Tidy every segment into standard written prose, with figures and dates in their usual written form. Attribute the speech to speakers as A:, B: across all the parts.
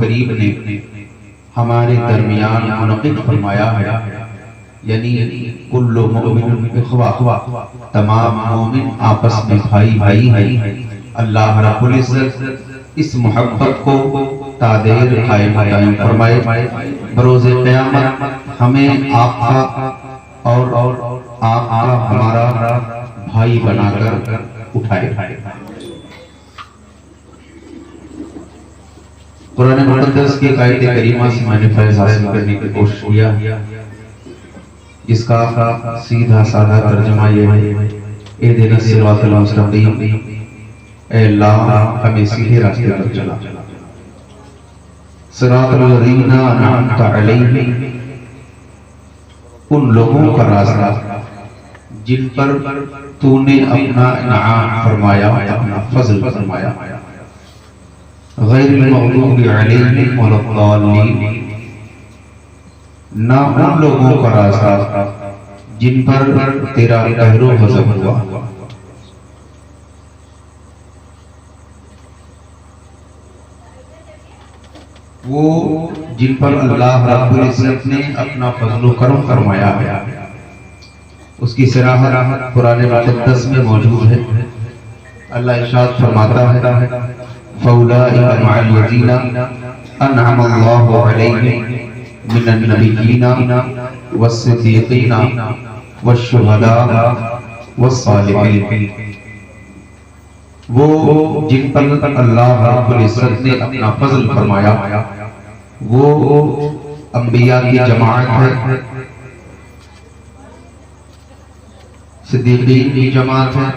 A: करीम ने हमारे दरमियान मुनक़िद फरमाया है, यानी कुल्लु मुमिन इख्वा, तमाम मोमिन आपस में भाई भाई है। अल्लाह रब्बुल इज्जत इस मोहब्बत को तादेर कायम फरमाए, बरोज़े क़यामत हमें आपका और आपका हमारा भाई बनाकर उठाए। कुरान मुक़द्दस की आयत करीमा से मैंने फैज़ हासिल करने की कोशिश किया, जिसका सीधा साधा तर्जुमा ये है, इहदिनस सिरातल मुस्तक़ीम, ऐ अल्लाह हमें सीधे रास्ते पर चला। सिरातल लज़ीना अनअमता अलैहिम, उन लोगों का रास्ता जिन पर तूने अपना इनाम फरमाया, अपना फजल फरमाया। गैरिल मग़दूबि अलैहिम वलद्दाल्लीन, ना उन लोगों का रास्ता जिन पर तेरा कहरो गज़ब हुआ। वो जिन पर अल्लाह रब्बुल इज्जत ने अपना फज़ल करम फरमाया है, उसकी सराहत कुरान मुक़द्दस में मौजूद है। अल्लाह इरशाद फरमाता है, फौलाइका मअल लज़ीना अनअम अल्लाहु अलैहिम मिनन नबिय्यीना वस्सिद्दीक़ीना वश्शुहदा वस्सालिहीन, वो जिन पर अल्लाह रब्बुल इज्जत ने अपना फज़ल फरमाया, वो अंबिया की जमात है, सिद्दीक़ीन की जमात है,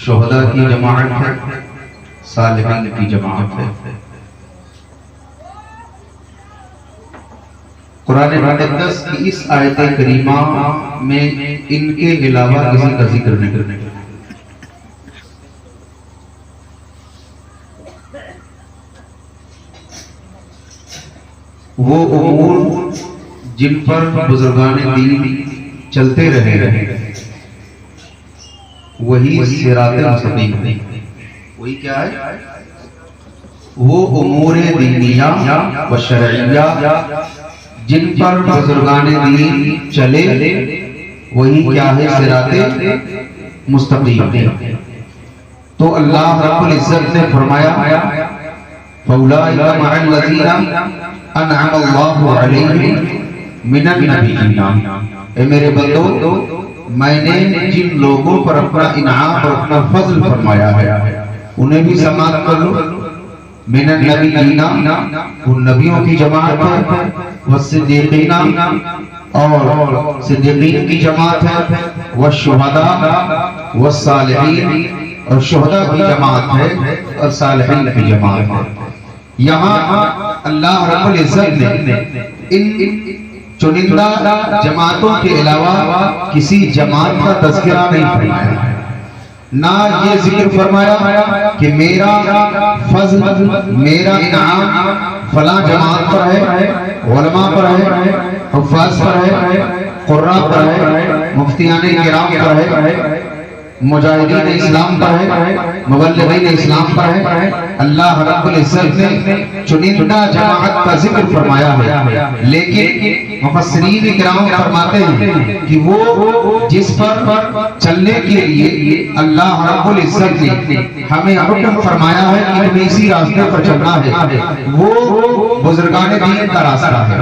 A: शुहदा की जमात है, सालिहीन की जमात है। कुरान मुक़द्दस की इस आयत करीमा में इनके अलावा किसी का जिक्र नहीं करने। वो उमूर जिन पर बुजुर्गाने दीन चलते रहे, वही सिराते मुस्तकीम है। वही क्या है? वो उमूर दीनिया व शरइया जिन पर बुजुर्गाने दीन चले, वही क्या है? सिराते मुस्तकीम है। तो अल्लाह रब्बुल इज्जत ने फरमाया, फौलाइका मअल लज़ीना अनअम अल्लाहु अलैहिम मिनन नबिय्यीना, ए मेरे बंदो, मैंने जिन लोगों पर अपना इनाम और अपना फजल फरमाया है, उन्हें भी समात कर लो। मिनन नबिय्यीना, उन नबियों की जमात है, वस्सिद्दीक़ीना, और सिद्दीक़ीन की जमात है, वश्शुहदा वस्सालिहीन, और शुहदा की जमात है और सालिहीन की जमात है। यहाँ अल्लाह रब्बुल इज्जत ने इन चुनिंदा जमातों के अलावा किसी जमात का तज़किरा नहीं फरमाया, ना ये जिक्र फरमाया कि मेरा फज़ल, मेरा इनाम फला जमात पर है, उलमा पर है, हुफ़्फ़ाज़ पर है, क़ुर्रा पर है, मुफ्तियाने किराम पर है, मुजाहिदीन इस्लाम पर है, मुबल्लिगीन इस्लाम पर है। अल्लाह रब्बुल इज्जत ने चुनिंदा जमात का जिक्र फरमाया है, लेकिन मुफस्सिरीन किराम फरमाते हैं कि वो जिस पर चलने के लिए अल्लाह रब्बुल इज्जत ने हमें हुक्म फरमाया है कि हमें इसी रास्ते पर चलना है, वो बुजुर्गाने दीन का रास्ता है।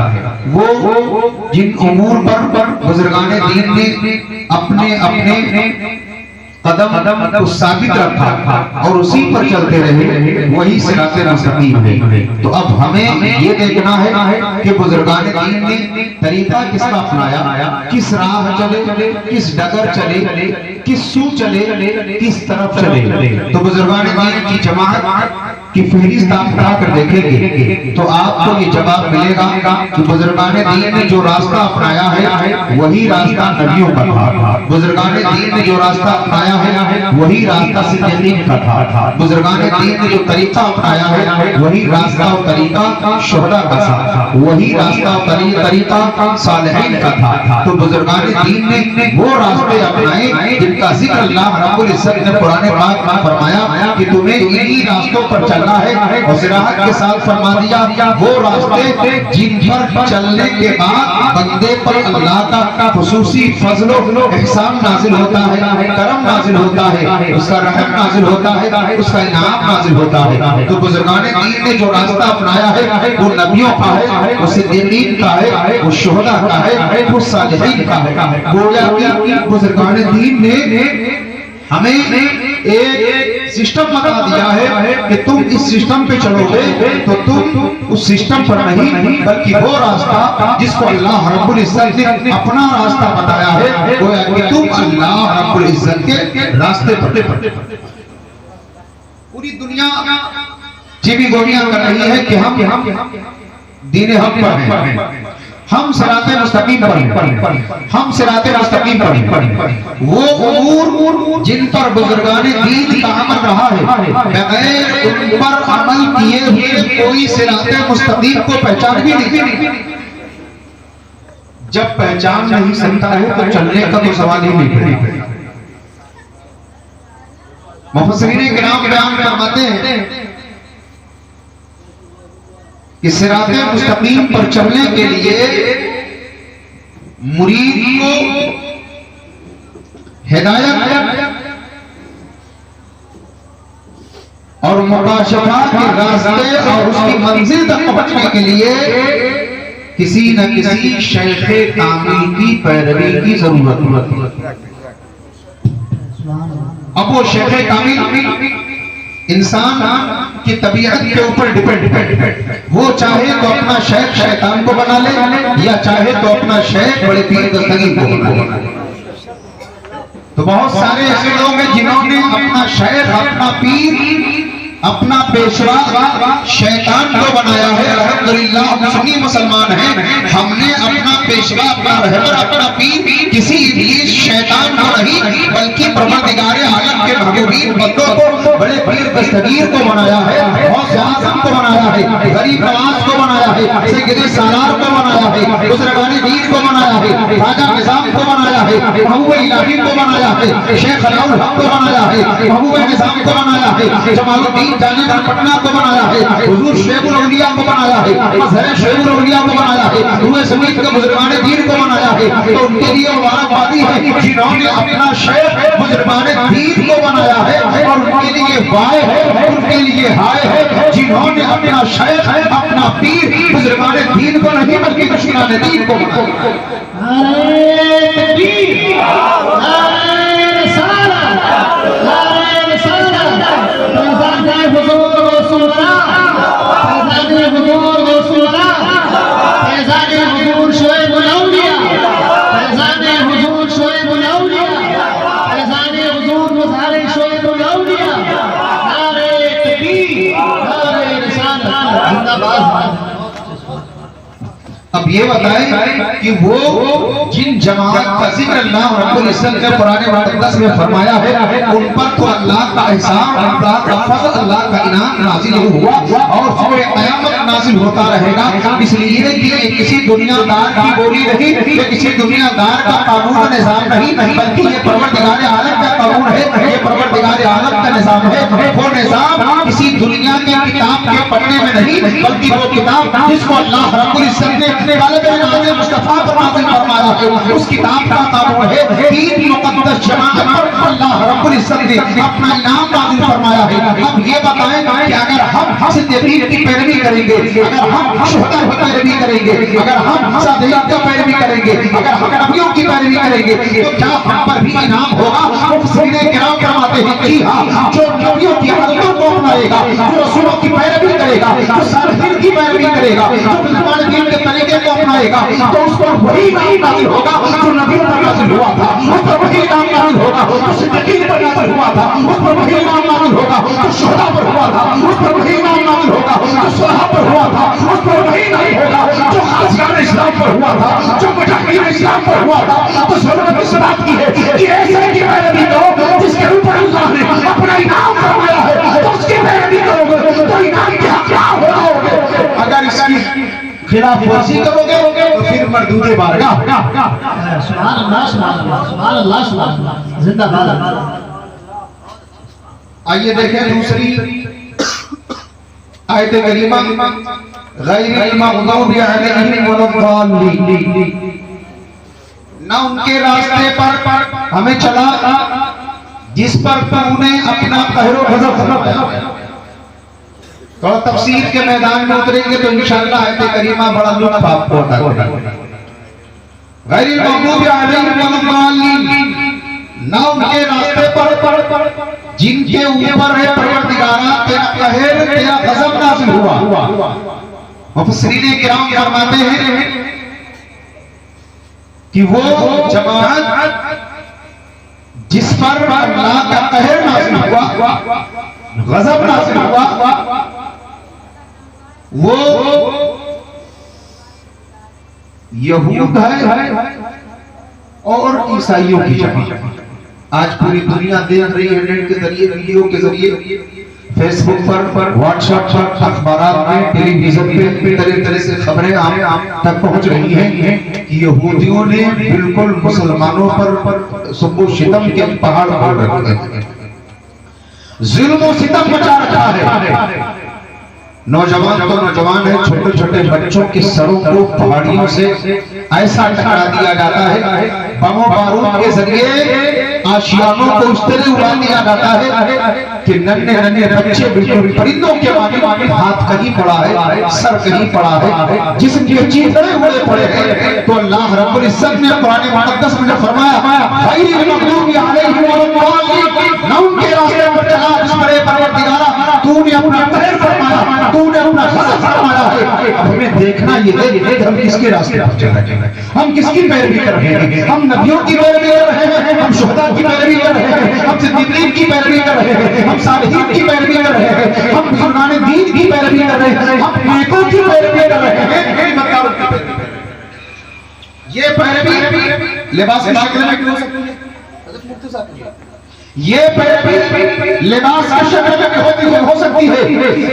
A: वो जिन उमूर पर बुजुर्गाने दीन ने अपने अपने कदम को साबित रखा और उसी पर चलते रहे, वही सिराते मुस्तकीम है। तो अब हमें ये देखना है कि बुजुर्गाने दीन ने तरीका किसका अपनाया, किस राह चले, किस डगर चले, किस सू चले, किस तरफ चले। तो बुजुर्गाने दीन की जमात की फहरिस्त आप उठाकर देखेंगे तो आपको ये जवाब मिलेगा कि बुजुर्गाने दीन ने जो रास्ता अपनाया है, वही रास्ता नबियों का था। बुजुर्गाने दीन ने जो रास्ता अपनाया है, वही रास्ता सिद्दीक़ीन का था। बुजुर्गाने दीन ने जो तरीका अपनाया है, वही रास्ता और तरीका शुहदा का था, वही रास्ता और तरीका सालिहीन का था। तो बुजुर्गाने दीन ने वो रास्ते अपनाए जिनका जिक्र अल्लाह रब्बुल इज्जत ने कुरान पाक में फरमाया कि तुम्हें इन्हीं रास्तों पर चलना है। और ज़राअत के साथ फरमा दिया वो रास्ते जिन पर चलने के बाद बंदे पर अल्लाह का खुसूसी फजल व एहसान नाजिल होता है, करम नाजिल होता है, उसका रहम नाजिल होता है, उसका इनाम नाजिल होता है। तो बुजुर्गाने दीन ने जो रास्ता अपनाया है वो नबियों का है, वो सिद्दीकीन का है, वो शुहदा का है, वो सालिहीन का है। गोया कि बुजुर्गाने दीन ने हमें एक सिस्टम बता दिया है कि तुम इस सिस्टम पे चलोगे तो तुम उस सिस्टम पर नहीं बल्कि वो रास्ता जिसको अल्लाह रब्बुल इज्जत ने अपना रास्ता बताया है गोया कि तुम अल्लाह रब्बुल इज्जत के रास्ते पर। पूरी दुनिया जीवी गोलियां कर रही है कि हम दीन हक पर हैं, हम सिराते मुस्तकीम पर, हम सिराते मुस्तकीम पर। वो उमूर जिन पर बुजुर्गाने दीन का अमल रहा है बगैर उन पर अमल किए हुए कोई सिराते मुस्तकीम को पहचान भी नहीं। जब पहचान नहीं सकता है तो चलने का तो सवाल ही नहीं। मुफस्सिरीन किराम बयान फरमाते हैं कि सिराते मुस्तकीम पर चलने के लिए मुरीद को हिदायत और मुकाशफा के रास्ते और उसकी मंजिल तक पहुंचने के लिए किसी न किसी शेखे कामिल की पैरवी की जरूरत है। अब वो शेखे कामिल इंसान की तबीयत के ऊपर डिपेंड, वो चाहे तो अपना शेख शैतान को बना ले या चाहे तो अपना शेख बड़े पीर दस्तगीर को बना ले। तो बहुत सारे ऐसे लोग हैं जिन्होंने अपना शेख, अपना पीर, अपना पेशवा शैतान को बनाया है। अल्हम्दुलिल्लाह हम सुन्नी मुसलमान हैं, हमने अपना पेशवा, अपना रहबर, अपना पीर किसी इब्लीस शैतान को नहीं बल्कि परवरदिगार आलम के महबूबीन बंदों को, बड़े पीर दस्तगीर को बनाया है, गौस आज़म को बनाया है, गरीब नवाज को बनाया है, सैयद सालार को बनाया है, बुजुर्गाने दीन को बनाया है, ख्वाजा निज़ाम को बनाया है, महबूब इलाही को बनाया है, शेख अलाउल हक को बनाया है, महबूब निज़ाम को बनाया है, जमालुद्दीन जानी पटना को बनाया है, हुजूर शेखुल औलिया को बनाया है, मज़हर शेखुल औलिया को बनाया है, रूह समीत के बुजुर्गाने दीन को बनाया है। तो उनके लिए मुबारकबादी है जिन्होंने अपना शेख बुजुर्गाने दीन को बनाया है, और उनके लिए वाय है, उनके लिए हाय है जिन्होंने अपना शेख, अपना पीर बुजुर्गाने दीन को नहीं बल्कि दुश्मनाने दीन को बनाया। अब ये बताएं कि वो जिन जमात का जिक्र अल्लाह रब्बुल इज्जत ने कुरान मुक़द्दस में फरमाया है उन पर तो अल्लाह का एहसान, अल्लाह का फज़ल, अल्लाह का इनाम नाज़िल हुआ और पूरे क़यामत नाज़िल होता रहेगा। इसलिए कि ये किसी दुनियादार की बोली नहीं, ये किसी दुनियादार का कानून निज़ाम नहीं, बल्कि ये परवरदिगार आलम का कानून है, ये परवरदिगार आलम का निज़ाम है। वो निज़ाम किसी दुनिया की किताब के पढ़ने में नहीं बल्कि वो किताब जिसको अल्लाह रब्बुल इज्जत ने अपने मुस्तफा पर नाज़िल फरमाया है, उस किताब का कानून है। तीन मुक़द्दस जमात पर अल्लाह रब्बुल इज्जत ने अपना इनाम नाज़िल फरमाया है। अब ये बताएं कि अगर हम सिद्दीक़ीन की पैरवी करेंगे, अगर हम शुहदा की पैरवी करेंगे, अगर हम सादिक़ीन की पैरवी करेंगे, अगर हम नबियों की पैरवी करेंगे तो क्या हम पर भी इनाम होगा? मुफ़स्सिरीन किराम फरमाते हैं कि हाँ, जो नबियों की हदों को अपनाएगा, जो रसूलों की पैरवी करेगा, जो सालिहीन की पैरवी करेगा, जो मुसलमान दीन के तरीके को अपनाएगा तो उस पर वही इनाम नाज़िल होगा जो नबियों पर नाज़िल हुआ था, उस पर वही इनाम नाज़िल होगा जो सिद्दीक़ीन पर नाज़िल हुआ था, उस पर वही इनाम नाज़िल होगा जो शुहदा पर हुआ था, उस पर वही इनाम नाज़िल होगा जो सुलह पर हुआ था, उस पर वही इनाम होगा जो खासियान इस्लाम पर हुआ था, जो मुजाहिदीन इस्लाम पर हुआ था। तो ज़रूरत इस बात की है कि ऐसे की पैरवी करो जिसके ऊपर अल्लाह ने अपना इनाम फरमाया है, तो उसकी पैरवी करोगे तो इनाम के हक़दार होगे। अगर इसकी खिलाफ वर्जी करोगे तो फिर मरदूदे बारगाह।
B: सुभान अल्लाह, सुभान अल्लाह, सुभान अल्लाह, सुभान अल्लाह, जिंदाबाद।
A: आइए देखें दूसरी आयत करीमा गैरिल मग़दूबि अलैहिम वलद्दाल्लीन, ना उनके रास्ते पर हमें चला जिस पर तूने अपना कहरो गज़ब फरमाया। तो तफसीर के मैदान में उतरेंगे तो इंशाअल्लाह आयत करीमा बड़ा लुत्फ आपको अता करेगी। गैरिल मग़दूबि अलैहिम वलद्दाल्लीन, ना उनके रास्ते पर जिनके ऊपर है परवरदिगारा तेरा कहर तेरा गज़ब नाज़िल हुआ। मुफस्सिरीन किराम फरमाते हैं कि वो जमात जिस पर अल्लाह का कहर नाज़िल हुआ, गज़ब नाज़िल हुआ, वो यहूद है और ईसाइयों की जमात। आज पूरी दुनिया देख रही है, नेट के जरिए, वीडियो के जरिए, फेसबुक पर, व्हाट्सएप पर, अखबार में, टेलीविजन पे तरह तरह से खबरें आम तक पहुंच रही हैं कि यहूदियों ने बिल्कुल मुसलमानों पर सुब्बो सितम के पहाड़ फोड़ रखे हैं, जुल्म और सितम मचा रखा है। नौजवान तो नौजवान है, छोटे छोटे बच्चों के सरों को पहाड़ियों से ऐसा टकरा दिया जाता है, बमों बारूद के जरिए आशियानों को उस तरह उड़ा दिया जाता है कि नन्हे नन्हे बच्चे बिल्कुल परिंदों के माने हाथ कहीं पड़ा है, सर कहीं पड़ा है, जिस्म के चीथड़े हुए पड़े हैं। तो अल्लाह रब्बुल इज्जत ने कुरान मुक़द्दस में फरमाया, गैरिल मग़दूबि अलैहिम वलद्दाल्लीन, ना उनके रास्ते पर चला जिस पर परवरदिगारा तूने अपना कहर फरमाया, तूने अपना गज़ब फरमाया है। अब हमें देखना ये है कि हम किसके रास्ते पर चल रहे हैं, हम किसकी पैरवी कर रहे हैं। हम नबियों की पैरवी कर रहे हैं, हम शुहदा की पैरवी कर रहे हैं, हम सिद्दीकीन की पैरवी कर रहे हैं, हम सालिहीन की पैरवी कर रहे हैं, हम बुजुर्गान दीन की पैरवी कर रहे हैं, हम नेकों की पैरवी कर रहे हैं। मतलब ये पैरवी लिबास के शक्ल में हो सकती है, ये पैरवी लिबास की शक्ल में हो सकती है,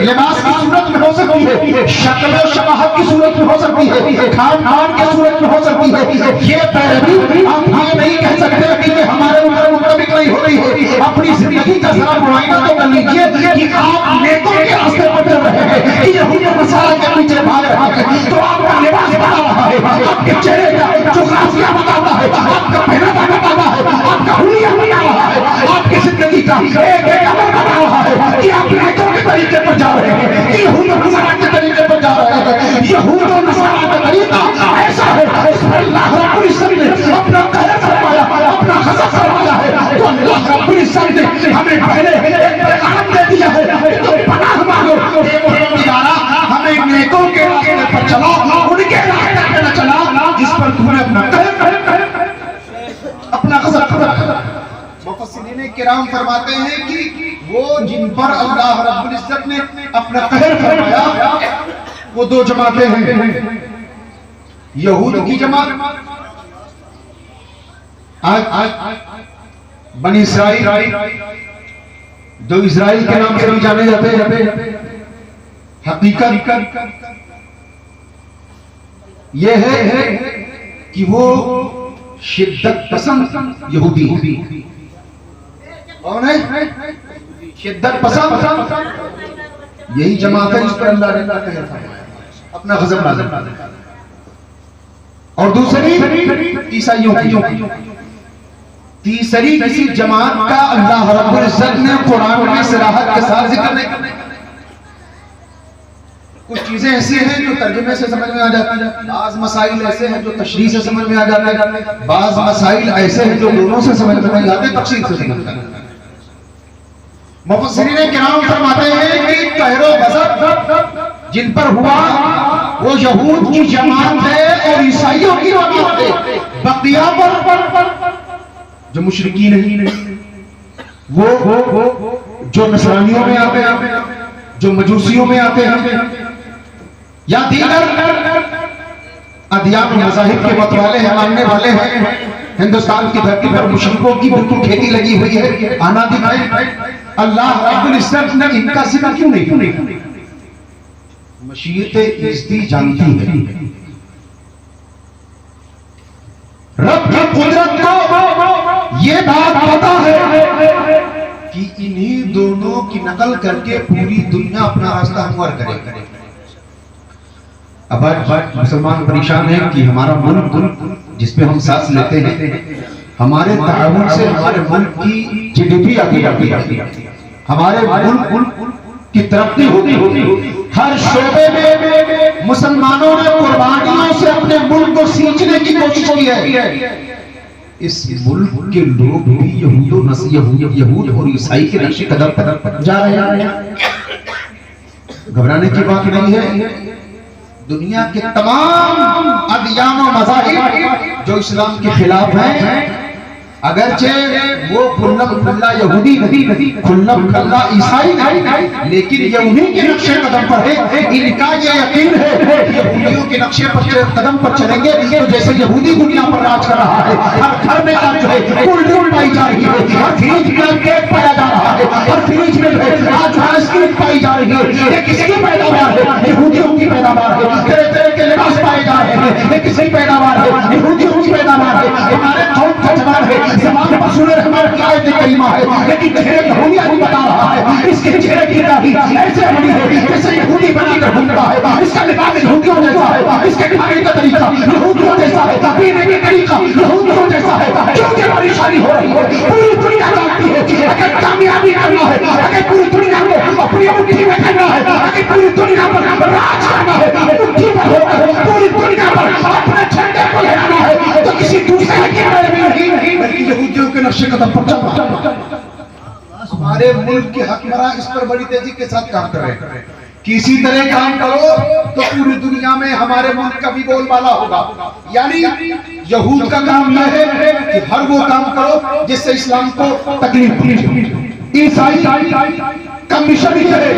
A: लिबास की सूरत में हो सकती है, शक्ल और शबाहत की सूरत में हो सकती है, खान पान की सूरत में हो सकती है। ये पैरवी आप ये नहीं कह सकते कि हमारे ऊपर मुताबिक नहीं हो रही है। अपनी जिंदगी का जरा मुआयना तो कर लीजिए कि आप नेकों के रास्ते पर चल रहे हैं कि यहूदी और नसारा के पीछे भाग रहे हैं। तो आपका लिबास बता रहा है, आपके चेहरे का जो खासियत बताता है, आपका पहनावा बताता है, आपका हुलिया बता रहा है, आपकी जिंदगी का एक अमल बता रहा है कि आप नेकों के तरीके पर जा रहे हैं, कि यहूद और नसारा के तरीके पर जा रहे हैं। यहूद और नसारा का तरीका ऐसा है, अल्लाह रब्बुल इज्जत ने अपना कहर फरमाया, अपना गज़ब फरमाया है। तो अल्लाह रब्बुल इज्जत ने हमें पहले एक पैगाम दे दिया है, तो पनाह मांगो, हे परवरदिगारा हमें नेकों के रास्ते पर चला, उनके रास्ते पर न चला जिस पर तूने अपना कहर, अपना गज़ब फरमाया। मुफस्सिरीन किराम फरमाते हैं कि वो जिन पर अल्लाह रब्बुल इज्जत ने अपना कहर फरमाया वो दो जमातें हैं, यहूद की जमात, आज बनी इस्राइल जो इस्राइल के नाम से भी जाने जाते हैं, हकीकत यह है कि वो शिद्दत पसंद यहूदी है। कौन है शिद्दत पसंद? यही जमात है जिस पर अल्लाह ने अपना गज़ब नाज़िल किया। और दूसरी ईसाइयों की, तीसरी किसी जमात का अल्लाह रब्बुल इज्जत ने कुरान में सराहत के साथ जिक्र नहीं करने। कुछ चीजें ऐसी हैं जो तर्जुमे से समझ में आ जाती हैं, बाज़ मसाइल ऐसे हैं जो तशरीह से समझ में आ जाते हैं, बाज़ मसाइल ऐसे हैं जो दोनों से समझ में नहीं आते, तफसील से समझ में आते हैं। मुफस्सिरीन किराम फरमाते हैं कि कहरो गज़ब जिन पर हुआ वो यहूद की जमात है और ईसाइयों की जमात है। बकिया पर जो मुशरिकीन नहीं, वो जो नसरानियों में आते हैं, जो मजूसियों में आते हैं, या दीगर अदियान मज़ाहिब के मतवाले हैं, मानने वाले हैं। हिंदुस्तान की धरती पर मुशरिकों की बिल्कुल खेती लगी हुई है, आना दिखाई। अल्लाह रब्बुल इज्जत ने इनका जिक्र क्यों नहीं? मशीयत इज़्ज़ती जानती है, रब की कुदरत को ये बात पता है कि इन्हीं दोनों की नकल करके पूरी दुनिया अपना रास्ता हमवार करे। अब आज मुसलमान परेशान है कि हमारा मुल्क जिसपे हम सांस लेते हैं, हमारे ताउन से हमारे मुल्क की जीडीपी आगे जाती है, हमारे मुल्क की तरक्की होती। हर शोबे में मुसलमानों ने कुर्बानियों से अपने मुल्क को सींचने की कोशिश की है। इस मुल्क के लोग भी यहूद और ईसाई के नक्शे कदम पर जा रहे हैं। घबराने की बात नहीं है। दुनिया के तमाम अदियान और मज़ाहिब जो इस्लाम के खिलाफ हैं, अगरचे वो खुल्लम खुल्ला यहूदी नहीं, खुल्लम खुल्ला ईसाई नहीं, लेकिन ये उन्हीं के नक्शे कदम पर है। इनका ये यकीन है यहूदियों के नक्शे पर कदम पर चलेंगे तो जैसे यहूदी दुनिया पर राज कर रहा है, हर घर में आज जो है कोल्ड ड्रिंक पाई जा रही है, हर फ्रिज में केक पाया जा रहा है, हर फ्रिज में जो है आज आइसक्रीम पाई जा रही है। ये किसकी पैदावार है? यहूदियों की पैदावार है। तरह तरह के लिबास पाए जा रहे हैं, ये किसकी पैदावार है? यहूदियों की पैदावार है। हमारे कौम का जवान है, ज़बान पर सुने हमारे आयत करीमा है, लेकिन चेहरे यहूदी आदमी बता रहा है। इसके चेहरे की दाढ़ी ऐसे बनी है जैसे यहूदी बनाकर घूमता है। इसका लिबास यहूदियों जैसा है, इसके खाने का तरीका यहूदियों जैसा है, पीने का तरीका यहूदियों जैसा है। क्योंकि परेशानी हो रही है, पूरी दुनिया जानती है अगर कामयाबी करना है, अगर पूरी दुनिया को अपनी मुट्ठी में करना है, अगर पूरी दुनिया पर राज करना है, मुट्ठी पर होकर पूरी दुनिया पर अपने झंडे को लहराना है, तो किसी दूसरे के बारे में नहीं, बल्कि यहूदियों के नक्शे कदम पर चलना। हमारे मुल्क के हुक्मरान इस पर बड़ी तेजी के साथ काम कर रहे हैं। किसी तरह काम करो तो पूरी दुनिया में हमारे मुल्क का भी बोलबाला होगा। यानी यहूद का काम यह है कि हर वो काम करो जिससे इस्लाम को तकलीफ पहुंचे। ईसाई का मिशन यह है,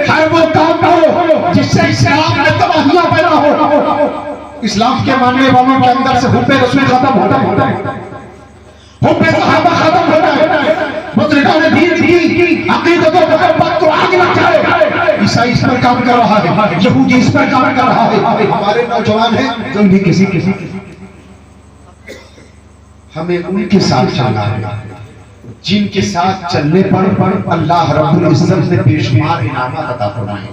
A: हर वो काम करो जिससे इस्लाम में तबाहियां पैदा हो। इस्लाम के मानने वालों के अंदर से हुब्बे रसूल खत्म होता है, हुब्बे सहाबा खत्म होता है, मुतरिकाने दीन की अकीदत और मोहब्बत को आगे लग जाए। ईसाई इस पर काम कर रहा है, यहूदी इस पर काम कर रहा है। हमारे नौजवान हैं जो भी किसी हमें उनके साथ चलना है जिनके साथ चलने पर अल्लाह रब्बुल इज्जत ने बेशुमार इनामत अता फरमाए।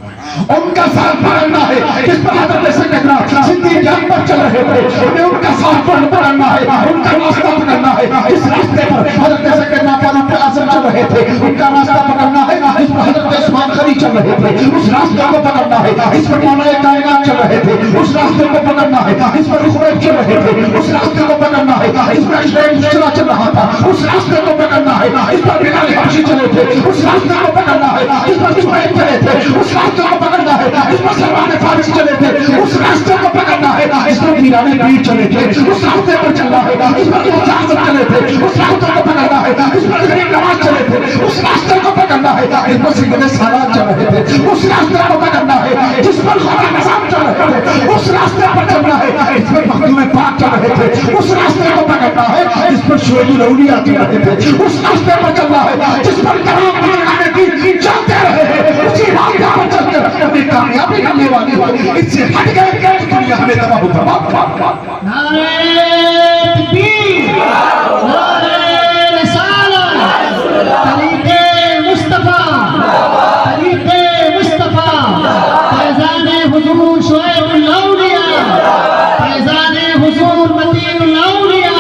A: उनका साथ पकड़ना है जिस पर हज़रत सैयदना सिद्दीक़ अकबर चल रहे थे, हमें उनका साथ पकड़ना है, उनका रास्ता पकड़ना है। इस रास्ते पर हज़रत सैयदना फारूक आज़म चल रहे थे, उनका रास्ता पकड़ना है। इस पर हज़रत उस्मान गनी चल रहे थे, उस रास्ते को पकड़ना है। इस पर मौलाए कायनात चल रहे थे, उस रास्ते को पकड़ना है। इस पर रुखैब चल रहे थे, उस रास्ते को पकड़ना है। इस पर इस्माइल मुश्तरा चल रहा था, उस रास्ते को पकड़ना है। इस पर बिलाल हबशी चले थे, उस रास्ते को पकड़ना है। इस पर इस्माइल चले थे, उस रास्ते को पकड़ना है। इस पर सलमान फारसी चले थे, उस रास्ते को पकड़ना है। इस पर मीरान पीर चले थे, उस रास्ते पर चलना है। इस पर मुजाहिद चले थे, उस रास्ते को पकड़ना है। इस पर गरीब नवाज चले थे, उस रास्ते को पकड़ना है। इस पर सिकंदर सादात चल रहे थे, उस रास्ते को पकड़ना है। जिस पर ख्वाजा निज़ाम चल रहे थे, उस रास्ते पर चलना है। इस पर मखदूम पाक चल रहे थे, उस रास्ते को पकड़ना है। इस पर शुएबुल औलिया चल रहे थे, उस रास्ते पर चलना है। जिस पर तमाम दुनिया की चलते रहे हैं, उसी रास्ते पर चलते रहे अपनी कामयाबी करने वाली। इससे हट गए तो दुनिया हमें तबाह बर्बाद।
B: नारे तकबीर, नारे रिसालत, तरीक़े मुस्तफा, तरीक़े मुस्तफा, फैज़ाने हुज़ूर शुएबुल औलिया, फैज़ाने हुज़ूर मतीनुल औलिया,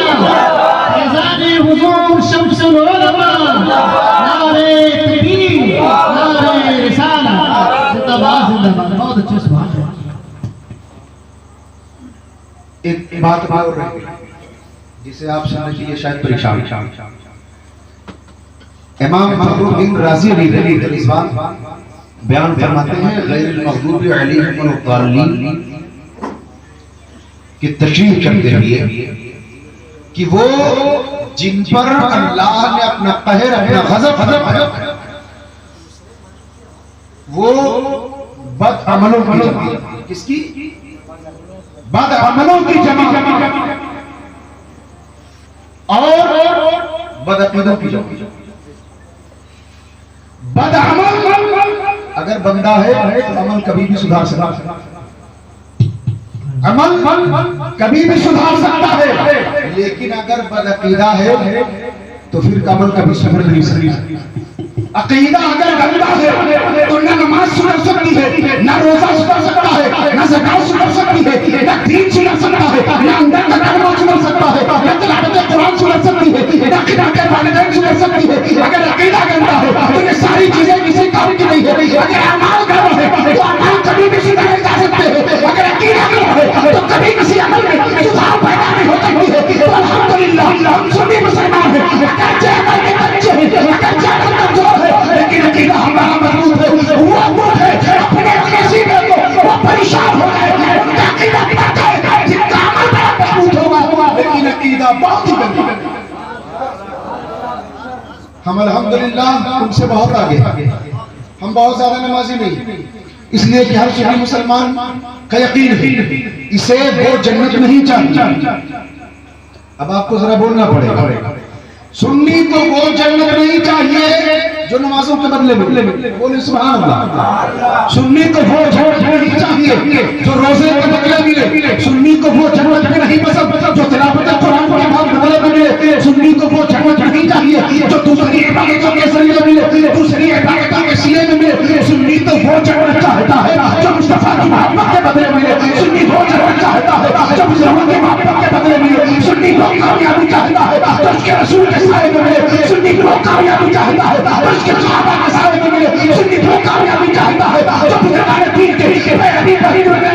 B: फैज़ाने हुज़ूर शम्सुल उलमा। नारे तकबीर, नारे रिसालत, जिंदाबाद जिंदाबाद। बहुत अच्छे सुभान अल्लाह।
A: एक बात बोल रही है जिसे आप समझ लीजिए शायद परेशान। इमाम फखरुद्दीन राज़ी रिज़वान बयान फरमाते हैं गैरिल मग़दूबी अलैहिम वल-ज़ालिमीन की तशरीह करते हुए कि वो जिन पर अल्लाह ने अपना कहर, अपना ग़ज़ब वो बदअमलों की जमा, किसकी? बदअमलों की जमा और बदअक़ीदों की जमा। बदअमल अगर बंदा है तो अमल कभी भी सुधार सकता है, अमल कभी भी सुधार सकता है। लेकिन अगर बदअक़ीदा है तो फिर अमल कभी सुधर नहीं सकता।
C: अकीदा अगर गंदा है तो न नमाज सुधर सकती है, न रोजा सुधर सकता है, न ज़कात सुधर सकती है, न दीन सुधर सकता है, न अंदर का कलमा सुधर सकता है, न तिलावत कुरान सुधर सकती है, न खिदमत वालिदैन सुधर सकती है। अगर अकीदा गंदा है तो ये सारी चीजें किसी काम की नहीं है। अगर अमाल गंदा है तो अमाल कभी भी सुधारे जा सकते हैं। अगर अकीदा गंदा है तो कभी किसी अमल में सुधार पैदा नहीं हो सकती है। तो अल्हम्दुलिल्लाह हम सभी मुसलमान हैं, अगर अमल में अच्छे हैं, अगर अमल कमजोर है, लेकिन अकीदा हमारा मजबूत है। वो है अपने नसीब को वो परेशान हो गए, उनका अकीदा पक्का है, जिनका अमल बड़ा मजबूत होगा, लेकिन अकीदा बहुत ही गंदा। हम अल्हम्दुलिल्लाह उनसे बहुत आगे, हम बहुत ज्यादा नमाजी नहीं, इसलिए कि हर सुन्नी मुसलमान का यकीन है इसे वो जन्नत नहीं चाहिए। अब आपको जरा बोलना पड़ेगा, सुन्नी को वो जन्नत नहीं चाहिए जो नमाजों के बदले में बोले सुभान अल्लाह। सुन्नी को वो जन्नत नहीं चाहिए जो रोजे के बदले मिले। सुन्नी को वो जन्नत नहीं पसंद जो तिलावत कुरान के बदले में मिले। सुन्नी को वो जन्नत नहीं चाहिए जो दूसरी इबादतों के जरिए मिले, दूसरी इबादतों के सिले में मिले। सुन्नी तो वो जन्नत चाहता है जो मुस्तफा की मोहब्बत के बदले मिले। सुन्नी वो जन्नत चाहता है जो मुस्तफा की मोहब्बत के बदले मिले। सुन्नी वो कामयाबी चाहता है जो उसके रसूल के साए में मिले। सुन्नी वो कामयाबी चाहता है जो उसके सहाबा के साए में मिले। सुन्नी वो कामयाबी चाहता है जो बुजुर्गान दीन के पैरवी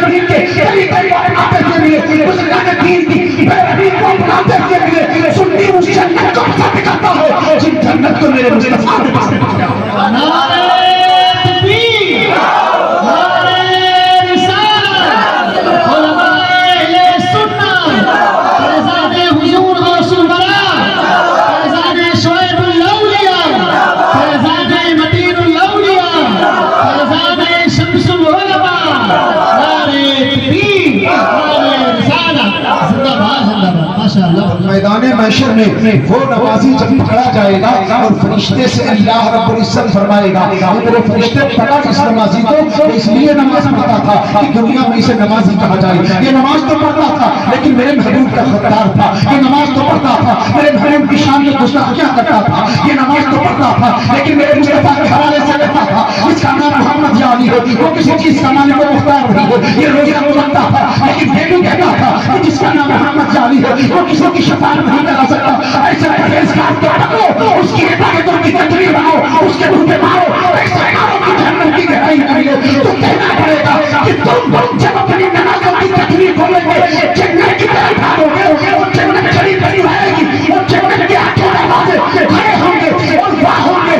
C: दीन के कई अपनाते हुए मिले। बुजुर्गान दीन की पैरवी को अपनाते हुए मिले। सुन्नी उस जन्नत को पसंद करता है जिन जन्नत को मेरे मुस्तफा ने पसंद किया।
B: नारे तकबीर, नारे रिसालत, उलमाए सुन्नत, फैज़ादे हुजूर गौसुल बरा, फैज़ादे शुएबुल औलिया, फैज़ादे मतीनुल औलिया, फैज़ादे शम्सुल उलमा। नारे तकबीर, नारे रिसालत, जिंदाबाद जिंदाबाद, माशाअल्लाह।
C: मैदान महशर में वो नमाजी जब पकड़ा जाएगा और फरिश्ते से अल्लाह रब्बुल इज्जत फरमाएगा मेरे फरिश्ते पकड़ इस नमाजी को, इसलिए नमाज पढ़ता था कि दुनिया में इसे नमाजी कहा जाए। ये नमाज तो पढ़ता था लेकिन मेरे महबूब का खद्दार था। ये नमाज तो पढ़ता था मेरे महबूब की शान में गुस्ताखियां करता था। ये नमाज तो पढ़ता था लेकिन मेरे मुस्तफा के हवाले से करता था। इसका नाम मोहम्मद यानी है, वो किसी चीज का मालिक को मुख्तार नहीं है। ये रोजा तो रखता था लेकिन ये भी कहता था कि जिसका नाम मोहम्मद यानी है वो किसी की शफाअत नहीं करा सकता। ऐसे परहेजगार को पकड़ो, उसकी इबादतों की तकरीर बनाओ, उसके मुंह पे मारो, ऐसे मारो कि जन्नत की गहराई न मिले। तो कहना पड़ेगा कि तुम जब अपनी नमाजों की तकरीर खोलेंगे जन्नत की तरफ भागोगे, वो जन्नत खड़ी खड़ी रहेगी, वो जन्नत के आंखों नमाज़े खड़े होंगे और वाह होंगे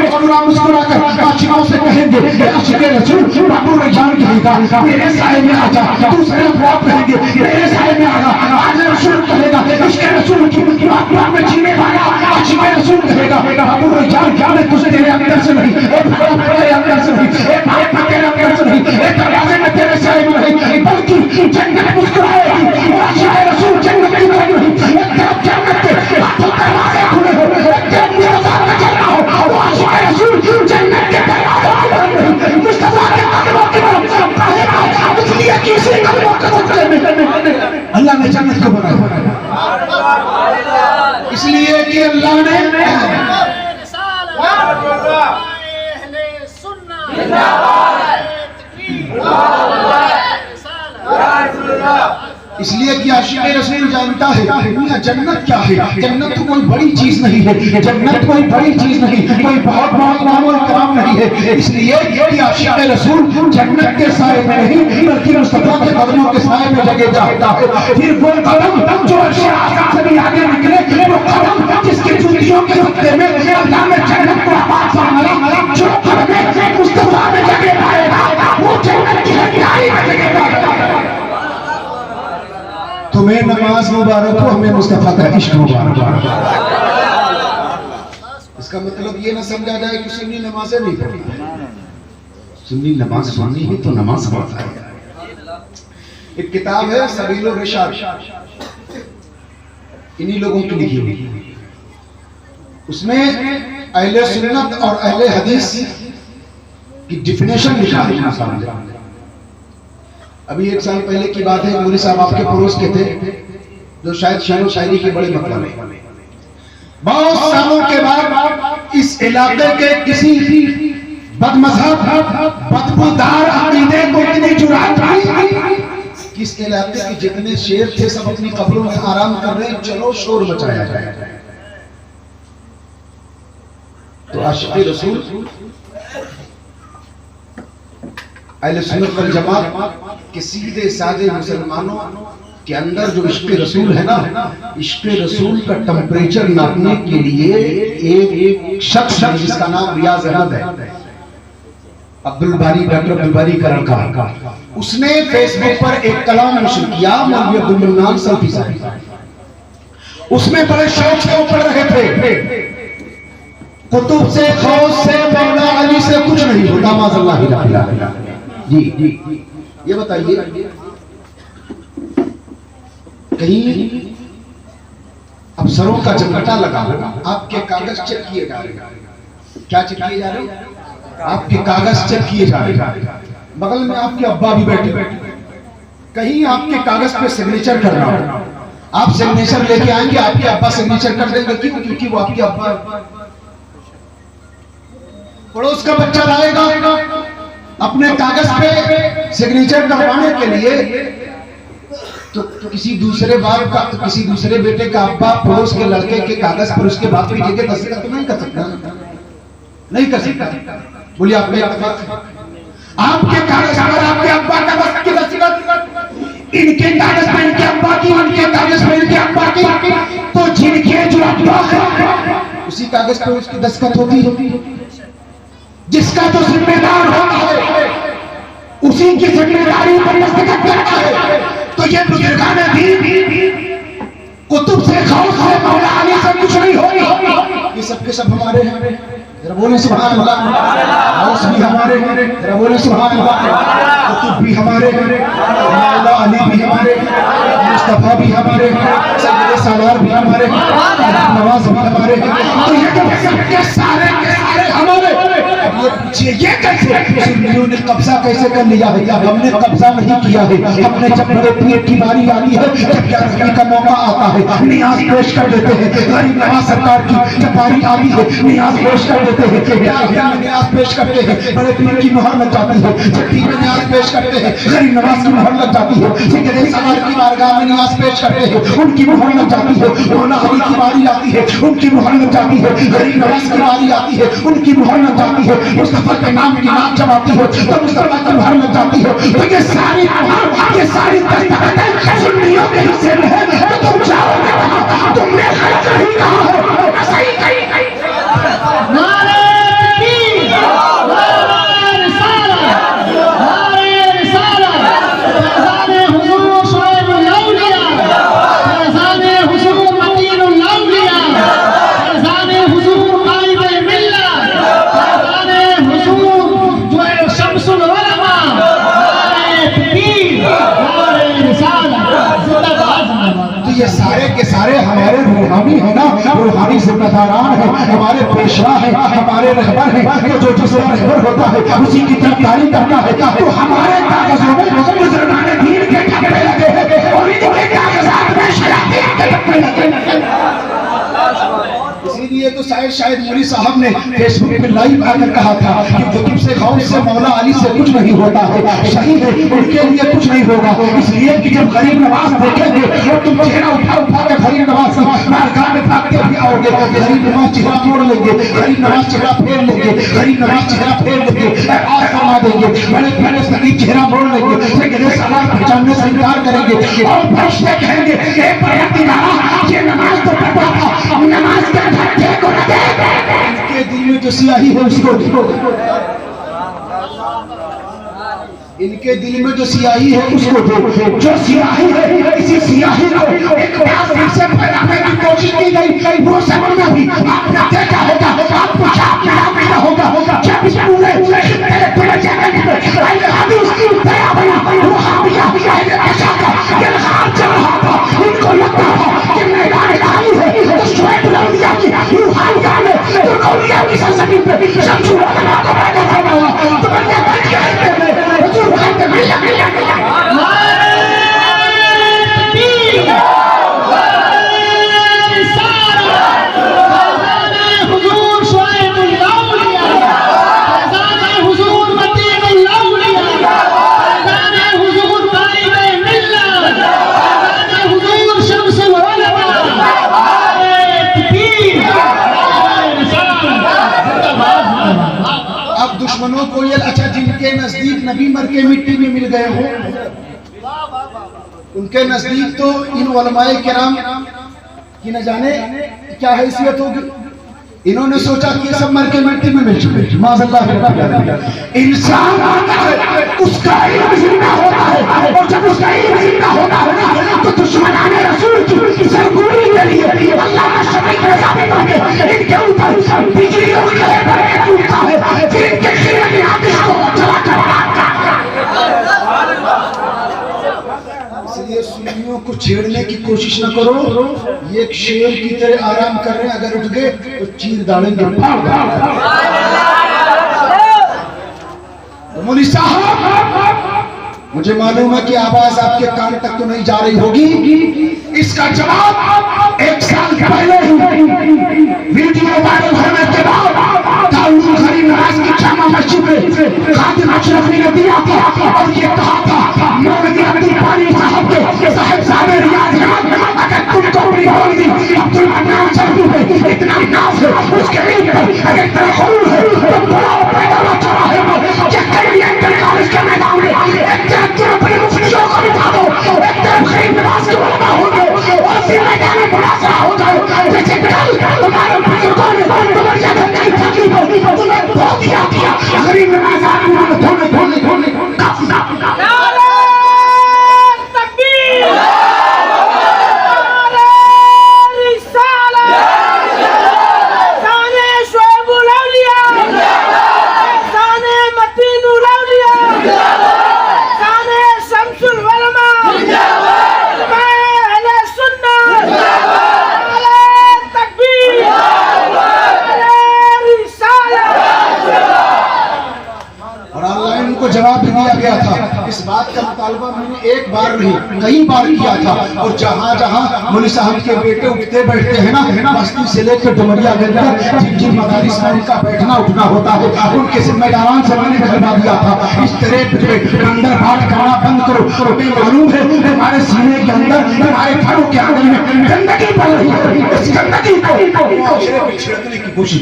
C: और मुस्कुरा कर आशिकों से कहेंगे आशिक़े रसूल बाबू रैयान कहेगा मेरे साए में आजा। दूसरे अफवाह कहेंगे मेरे साए में आजा। आज रसूल कहेगा इसके रसूल की अफवाह में जीने वाला आशिक़े रसूल कहेगा बाबू रैयान क्या मैं तुझे तेरे अंदर से नहीं, एक भाई तेरे अंदर से नहीं, एक भाई तेरे अंदर से नहीं, एक दरवाजे में तेरे साए में नहीं, बल्कि जन्नत मुस्कुराएगी और आशिक़े रसूल जन्नत की तरफ नहीं। एक तरफ जन्नत के हाथों दरवाजे खुले हो, एक तरफ मुस्तफा का चलना हो, वो आशिक़े रसूल जन्नत के दरवाजे खुले मुस्तफा के कदमों की तरफ। इसलिए कि उसी कदमों के सदक़े में अल्लाह ने जन्नत को बनाया, इसलिए कि अल्लाह ने इसलिए कि आशिक़े रसूल जानता है दुनिया जन्नत क्या है। जन्नत तो कोई बड़ी चीज नहीं है, जन्नत कोई बड़ी चीज नहीं, कोई बहुत बहुत नाम और इकराम नहीं है। इसलिए कि आशिक़े रसूल जन्नत के साए में नहीं बल्कि मुस्तफा के कदमों के साए में जगह चाहता है। फिर वो कदम जो अर्श आज़म से भी आगे निकले, वो कदम जिसकी जूतियों के सदक़े में अल्लाह ने जन्नत को आबाद फरमाया, जो कदम मुस्तफा में जगह पाएगा वो जन्नत की हक़दारी में जगह पाएगा। तुम्हें नमाज मुबारक हो, हमें मुस्तफा का इश्क मुबारक हो। इसका मतलब ये ना समझा जाए कि सुन्नी नमाजें नहीं पढ़ती। सुन्नी नमाज सुन्नी है तो नमाज पढ़ता है। एक किताब है सबीलुर रिशाद, इन्हीं लोगों की लिखी हुई, उसमें अहले सुन्नत और अहले हदीस की डिफिनेशन लिखा है। अभी एक साल पहले की बात है, मौलवी साहब आपके पड़ोस के थे जो शायद शेर व शायरी के बड़े मतलब है। बहुत सालों के बाद इस इलाके के किसी बदमज़हब बदबूदार अकीदे को इतनी जुरात आई कि इस इलाके के जितने शेर थे सब अपनी कब्रों में आराम कर रहे हैं, चलो शोर मचाया जाए। तो आशिक़े रसूल अहले सुन्नत वल जमात के सीधे साधे मुसलमानों के अंदर जो इश्क़ रसूल है ना, इश्क़ रसूल का टेम्परेचर नापने के लिए एक शख्स है जिसका नाम रियाज अहमद है, अब्दुल बारी, डॉक्टर अब्दुल बारी करण का, उसने फेसबुक पर एक कलाम नशर किया, मौलवी अब्दुल मन्नान सल्फी साहब। उसमें बड़े शौक से पढ़ रहे थे, कुतुब से, गौस से, मौला अली से कुछ नहीं होता, माज़अल्लाह। जी ये बताइए, कहीं अफसरों का झपटा लगा होगा, आपके कागज चेक किए जा रहे हैं। क्या चेक किए जा रहे हैं? आपके कागज चेक किए जा रहे हैं। बगल में आपके अब्बा भी बैठे, कहीं आपके कागज पे सिग्नेचर करना हो, आप सिग्नेचर लेके आएंगे, आपके अब्बा सिग्नेचर कर देंगे। क्यों? क्योंकि वो आपके अब्बा। पड़ोस का बच्चा लाएगा अपने कागज पे सिग्नेचर करवाने के लिए, तो किसी दूसरे बाप का, किसी दूसरे बेटे का अब्बा पड़ोस के लड़के के कागज पर उसके बाप की जगह दस्तखत तो नहीं कर सकता, नहीं कर सकता। बोलिए आप में आपके कागज पर आपके अब्बा का दस्तखत, इनके कागज पर इनके अब्बा की, इनके कागज पर इनके अब्बा की, तो जिनके जो अब्बा है उसी कागज पर उसकी दस्तखत होती है। जिसका जो जिम्मेदार होता है उसी की जिम्मेदारी पर दस्तखत करता है। तो ये बुजुर्गान दीन कुतुब से, गौस से, मौला अली से कुछ नहीं होगा, ये सबके सब हमारे हैं। जरा बोले सुभान अल्लाह। गौस भी हमारे हैं, जरा बोले सुभान अल्लाह। कुतुब भी हमारे हैं, मौला अली भी हमारे हैं, मुस्तफा भी हमारे हैं, सैयद सालार भी हमारे हैं, नवाज भी हमारे हैं। तो ये सबके सारे के सारे हमारे। ये पूछिए ये कैसे सुन्नियों ने कब्जा कैसे कर लिया है? हमने कब्जा नहीं किया है, हमने जब बड़े पीर की बारी आती है, जब यार का मौका आता है, नियाज पेश कर देते हैं। गरीब नवाज सरकार की जब बारी आती है, नियाज पेश कर देते हैं, नियाज पेश करते हैं, बड़े पीर की मोहर लग जाती है, चट्टी में नियाज पेश करते हैं, गरीब नवाज की मोहर लग जाती है, सिकरे सवार की बारगाह में नियाज पेश करते हैं, उनकी मोहर लग जाती है। मौला अली की बारी आती है, उनकी मोहर लग जाती है, गरीब नवाज की बारी आती है, उनकी मोहर लग जाती है। मुस्तफा के नाम की नाम जब आती है तो मुस्तफा की मोहर लग जाती है। तो ये सारी सुन्नियों के हिस्से में है। तो तुम जाओगे कहां? तुमने गलत नहीं कहा है, सही कही।
B: नारे तकबीर, नारे रिसालत, नारे रिसालत, फैज़ाने हुज़ूर शुएबुल औलिया, फैज़ाने हुज़ूर मकीनुल औलिया, फैज़ाने हुज़ूर काइदुल मिल्लत, फैज़ाने हुज़ूर जो है शम्सुल उलमा, नारे तकबीर, नारे रिसालत, जिंदाबाद जिंदाबाद।
C: तो ये सारे के सारे हमारे रूहानी है ना, रूहानी जिम्मेदारान है, हमारे पेशवा है, हमारे रहबर है। तो जो दूसरा रहबर होता है उसी की तरफदारी करना है। तो हमारे कागजों में बुजुर्गाने दीन के ठप्पे लगे हैं और इनके कागजात में शयातीन के ठप्पे लगे हैं। इसीलिए तो शायद मौलवी साहब ने फेसबुक पे लाइव आकर कहा था कि कुतुब से, गौस से, मौला अली से कुछ नहीं होता है, सही है, उनके लिए कुछ नहीं होगा। इसलिए कि जब गरीब नवाज देखेंगे और तुम चेहरा उठा के गरीब नवाज बारगाह में भागते भी आओगे, गरीब नवाज चेहरा मोड़ लेंगे, गरीब नवाज चेहरा फेर लेंगे, गरीब नवाज चेहरा फेर लेंगे और फरमा देंगे, बड़े बड़े सलीम चेहरा मोड़ लेंगे, लेकिन सवाल पहचानने से इनकार करेंगे और फरिश्ते कहेंगे एक परवरदिगार ये नमाज तो पढ़ता था, नमाज के घंटे को न दे। इनके दिल में जो स्याही है उसको, इनके दिल में जो सियाही है उसको दो। जो सियाही है इसी सियाही को एक बार से फैलाने की कोशिश की गई, वो समझना भी आपने देखा होगा, आपको क्या मिला होगा। जब इस पूरे जगह में हदीस की दया बना रूहानिया ये लहर चल रहा था, उनको लगता था कि मैदान खाली है। तो शुएब औलिया की रूहानिया ने तो औलिया की सरजमीन पे शम्सुल उलमा को पैदा करवाया। तो बंदे बन गए हुजूर कहते मिला
B: हुजूर शुएब
C: दुश्मनों को ये अच्छा, जिनके नजदीक नबी मर के मिट्टी में मिल गए हो, उनके नजदीक तो इन उलमाए किराम की न जाने क्या हैसियत होगी। इन्होंने सोचा कि ये सब मर के मिट्टी में मिल चुके। माज़अल्लाह, इंसान आता है उसका इल्म जिंदा होता है, और जब उसका इल्म जिंदा होता है तो दुश्मनाने रसूल की सरगोरी के लिए अल्लाह का शरीक रजा देते इनके ऊपर बिजली और कहर भरके टूटता है, फिर इनके सीने में आतिश को जला कर मारता है। इसलिए सुन्नियों को छेड़ने की कोशिश न करो, ये एक शेर की तरह आराम कर रहे हैं, अगर उठ गए तो चीर डालेंगे। तो मौलवी साहब, मुझे मालूम है कि आवाज आपके कान तक तो नहीं जा रही होगी। इसका जवाब 1 साल पहले ही वीडियो वायरल होने के बाद दाऊद खरी नवाज की जामा मस्जिद में खादिम अशरफ ने दिया था और ये कहा था, मौलवी अब्दुल बारी साहब के साहब रियाज अहमद, अगर तुमको अपनी मौलवी अब्दुल मन्नान चलती है इतना नाज है उसके इल्म पर, अगर तेरा खून है तो बुलाओ पैदा चला है क्या करेंगे इंटर कॉलेज के मैदान में, एक तरफ तुम अपने मुफ्तियों को बिठा दो, एक तरफ खरीद नवाज के उलमा होंगे और फिर मैदान में मुनाज़रा हो जाए। जैसे कल तुम्हारे बुजुर्गों ने तुम्हारी नहीं तकलीफ होगी, तुम्हें बहुत दिया गरीब नवाज आदमी धोने जवाब भी दिया गया था। इस बात का मुतालबा मैंने एक बार नहीं कई बार किया था, और जहाँ जहाँ मौलवी साहब के बेटे उठते बैठते हैं ना, बस्ती से लेकर डुमरिया गंज जिन मदारिस में उनका बैठना उठना होता है, उनके जिम्मेदारान से मैंने करवा दिया था इस तरह अंदर बात करना बंद करो। तुम्हें मालूम है हमारे सीने के अंदर, हमारे घरों के आंगन में गंदगी पड़ रही है, इस गंदगी को छिड़कने की कोशिश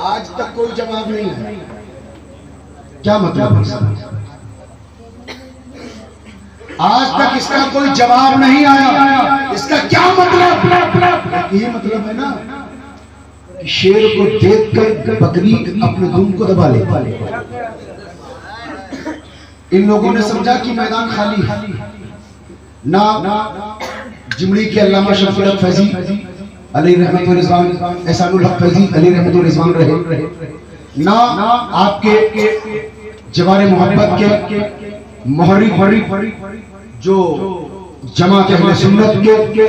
C: आज तक कोई जवाब नहीं है। क्या मतलब है? आज तक इसका कोई जवाब नहीं आया। इसका क्या मतलब? यही मतलब है ना कि शेर को देखकर बकरी अपने दुम को दबा ले। इन लोगों ने समझा कि मैदान खाली है ना। जिमड़ी के अल्लामा शफीउल हक फैजी अली रहमत व रिजवान, एहसानुल हक फैजी अली रहमत व रिजवान रहे ना, आपके जवारे मोहब्बत के मुहर्रिर जो जमात अहले सुन्नत के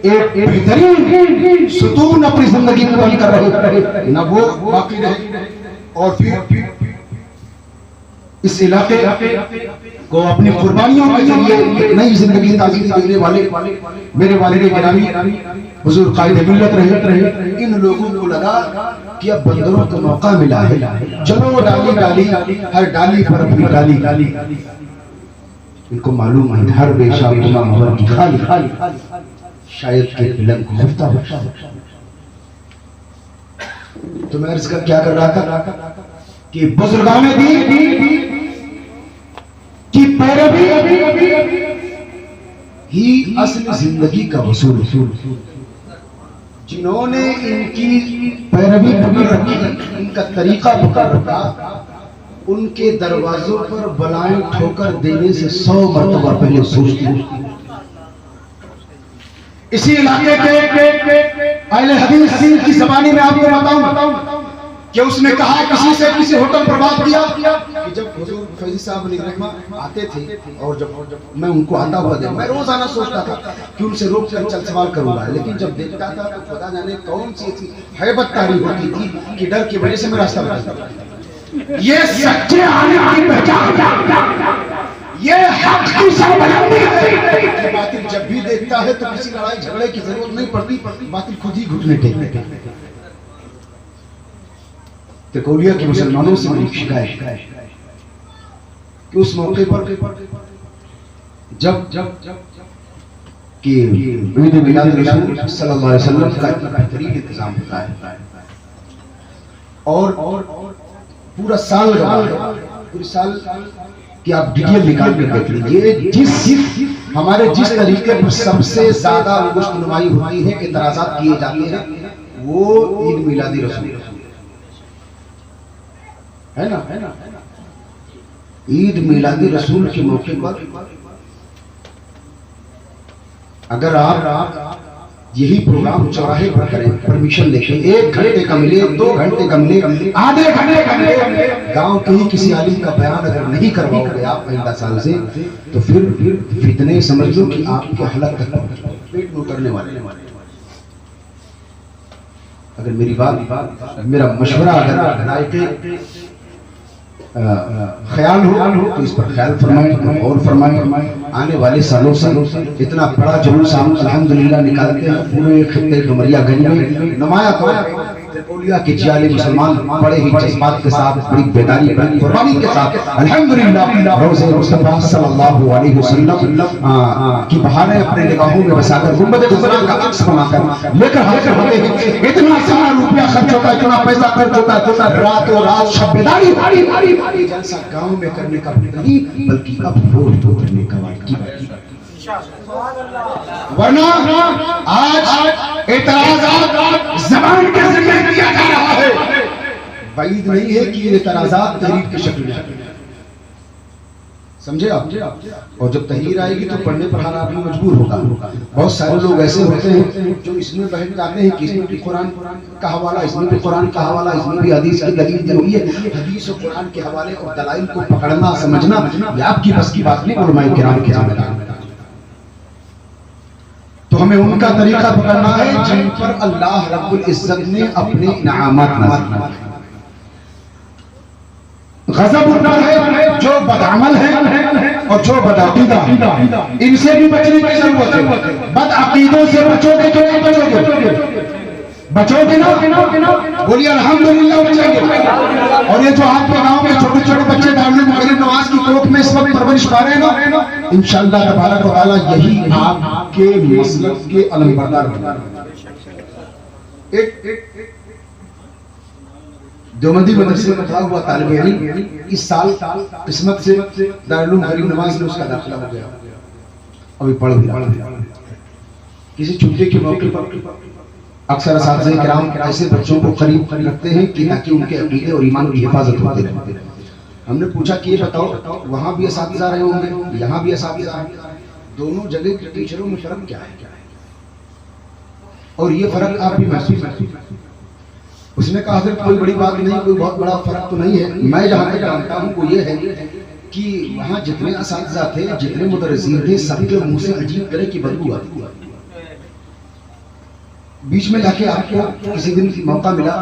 C: एक बेहतरीन सुतून अपनी जिंदगी में बन कर रहे ना, वो बाकी रहे। और फिर इस इलाके को अपनी कुर्बानियों के जरिए नई जिंदगी ताज़गी देने वाले मेरे वालिद गिरामी हुजूर कायद मिल्लत रहे। इन लोगों को लगा कि अब बंदरों को मौका मिला है, चलो डाली डाली हर डाली पर अपनी डाली। इनको मालूम है हर बेशाबुमा मोहर की खाली शायद के फिल्म को हफ्ता हो। तो मैं इसका क्या कर रहा था कि बुजुर्गाने दी की पैरवी ही असली जिंदगी का वसूल। जिन्होंने इनकी पैरवी पकड़ रखी, इनका तरीका पकड़ रखा, उनके दरवाजों पर बलाएं ठोकर देने से 100 मरतबा पहले सोचती। इसी इलाके के अहले हदीस की ज़बानी में आपको बताऊं कि उसने कहा किसी होटल पर बात किया कि जब हुजूर फैजी साहब अली रहमा आते थे और जब मैं उनको आता हुआ देखा, मैं रोजाना सोचता था कि उनसे रोक कर चल सवाल करूंगा, लेकिन जब देखता था तो खुदा जाने कौन सी ऐसी हैबत तारी होती थी कि डर की वजह से मैं रास्ता बदलता। ये सच्चे आलिम की पहचान, ये हक की सरबलंदी है। बातिल जब भी देखता है तो किसी लड़ाई झगड़े की जरूरत नहीं पड़ती, बातिल खुद ही घुटने टेकते। तेकोलिया के मुसलमानों से मेरी शिकायत कि उस मौके पर जब कि ईद मिलाद रसूल सल्लल्लाहु अलैहि वसल्लम का बेहतरीन इंतजाम होता है और पूरा साल गवा, पूरी साल कि आप डिटेल निकाल के देख लीजिए। जिस हमारे जिस तरीके पर सबसे ज्यादा मुश्तनुमाई होती है, एतराजात किए जाते हैं, वो ईद मिलादी रसूल है ना। ईद मिलादी रसूल के मौके पर अगर आप यही प्रोग्राम चौराहे पर करें, परमिशन लेके 1 घंटे का मिले, 2 घंटे का मिले, आधे घंटे का मिले, गांव के ही किसी आलिम का बयान अगर नहीं करवाओगे आप आइंदा साल से, तो फिर फितने समझ लो कि आपके हलक तक पेट में उतरने वाले। अगर मेरी बात, मेरा मशवरा अगर राय पे ख्याल हो तो इस पर ख्याल फरमाएं और फरमाएं। आने वाले सालों से इतना बड़ा जुलूस हम अल्हम्दुलिल्लाह निकालते हैं पूरे खित्ते डुमरिया गंज में, नुमाया त्रिपोलिया के जियाले मुसलमान बड़े ही जज्बात के साथ, बड़ी बेदारी, बड़ी कुर्बानी के साथ अल्हम्दुलिल्लाह रोज़े मुस्तफा सल्लल्लाहु अलैहि वसल्लम की बहारें अपने निगाहों में बसाकर गुंबद गुज़रा का अक्स बनाकर लेकर हाजिर होते हैं। इतना सारा रुपया खर्च होता है, इतना पैसा खर्च होता है, रातों रात शब बेदारी जलसा गांव में करने का नहीं, बल्कि अब रोड तो करने का वरना आज एतराज़ात ज़बान के ज़रिए किया जा रहा है। बाइद नहीं है कि ये एतराज़ात तहरीर की शक्ल में, समझे आप? और जब तहरीर आएगी तो पढ़ने पर हर आदमी मजबूर होगा। बहुत सारे लोग ऐसे होते हैं जो इसमें बहक जाते हैं कि इसमें भी कुरान का हवाला, इसमें भी कुरान का हवाला, इसमें भी हदीस की दलील जरूरी है। हदीस और कुरान के हवाले और दलाइल को पकड़ना, समझना ये आपकी बस की बात नहीं, उलमाए किराम की जिम्मेदारी। तो हमें उनका तरीका पकड़ना है जिन पर अल्लाह रब्बुल इज्जत ने अपने इनामात नाज़िल किए। गज़ब उठा है जो बदअमल है और जो बदअकीदा, इनसे भी बचने की जरूरत है। बदअकीदों से बचोगे तो नहीं बचोगे ना, बोलिए अल्हम्दुलिल्लाह बचेंगे। और ये जो आपके गांव में छोटे छोटे बच्चे दारुल मगरिब नमाज की कोख में इस वक्त परवरिश पा रहे हैं ना, इंशाअल्लाह तबारक व तआला यही आपके मसलक के अलमबरदार बनेंगे। एक देवबंदी मदरसे में पढ़ा हुआ तालिब इल्म इस साल किस्मत से दारुल मगरिब नमाज में उसका दाखिला हो गया, अभी पढ़ भी किसी छुट्टी के मौके पर अक्सर असातिज़े किराम ऐसे बच्चों को करीब रखते हैं कि ताकि उनके अकीदे और ईमान की हिफाजत होती रहे। हमने पूछा कि ये बताओ वहाँ भी असातिज़ा रहे होंगे, यहाँ भी असातिज़ा हैं, दोनों जगह के टीचरों में फ़र्क क्या है? और ये फ़र्क आप भी महसूस करते। उसने कहा हज़रत कोई बड़ी बात नहीं, कोई बहुत बड़ा फ़र्क तो नहीं है। मैं जहाँ तक जानता हूँ वो ये है कि वहाँ जितने असातिज़ा थे, जितने मुदर्रिसीन थे, सबके मुँह से अजीब तरह की बदबू आती। बीच में जाके आपको किसी दिन मौका मिला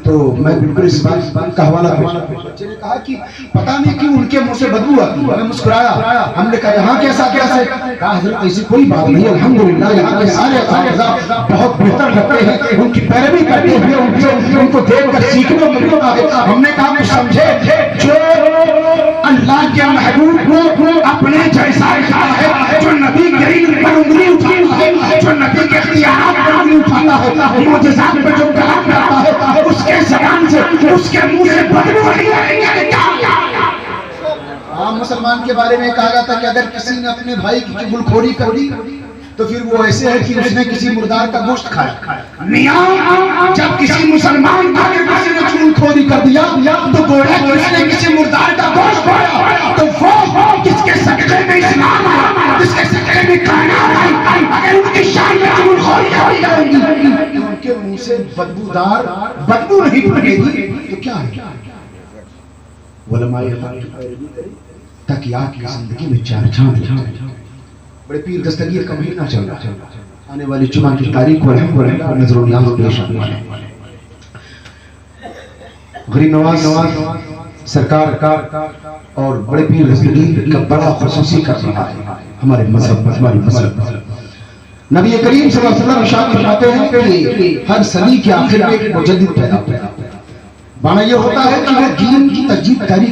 C: तो मैं बिल्कुल इस बात का हवाला बच्चे ने कहा कि पता नहीं क्यों उनके मुंह से बदबू आती है। मैं मुस्कुराया, हमने कहा यहाँ कैसा कैसे? कहा हज़रत ऐसी कोई बात नहीं, अल्हम्दुलिल्लाह यहाँ के सारे असातिज़ा बहुत बेहतर लगते हैं, उनकी पैरवी करते हुए उनको देख कर सीखने को मिलता है। हमने कहा कुछ समझे, जो अल्लाह के महबूब को अपने जैसा रखा है, जो नबी के इल्म पर उंगली उठाता है, जो नबी के इख्तियारात पर उंगली उठाता है, मुअजिज़ात पे जो कलाम करता है, उसके ज़बान से, उसके मुंह से बदबू नहीं आएगी। आम मुसलमान के बारे में कहा जाता है कि अगर किसी ने अपने भाई की चुगलखोरी कर दी तो फिर वो ऐसे है कि उसने किसी मुर्दार का गोश्त खाया। मियां जब किसी मुसलमान का किसी ने चुगलखोरी कर दिया तो गोया कि उसने किसी मुर्दार का गोश्त खाया। तो वो किसके सदक़े में इस्लाम है, किसके सदक़े में कायनात है, अगर उनकी शान में चुगलखोरी करेंगी, उनके मुंह से बदबूदार बदबू नहीं पड़ेगी तो क्या है? उलमाए ताकि आपकी जिंदगी में चार चांद लग जाए। बड़े पीर दस्तगीर का महीना चल रहा है, आने वाली जुमा की तारीख को अल्हम्दुलिल्लाह नज़र नियाज़ पेश आने वाले हैं। गरीब नवाज सरकार और बड़े पीर दस्तगीर का बड़ा खुसूसी कर रहा है हमारे मज़हब, हमारी मज़हब। नबी करीम सल्लल्लाहु अलैहि वसल्लम इरशाद फरमाते हैं कि हर सदी के आखिर में एक मुजद्दिद पैदा होता है। माना ये होता है कि वो दीन की तजदीद करे,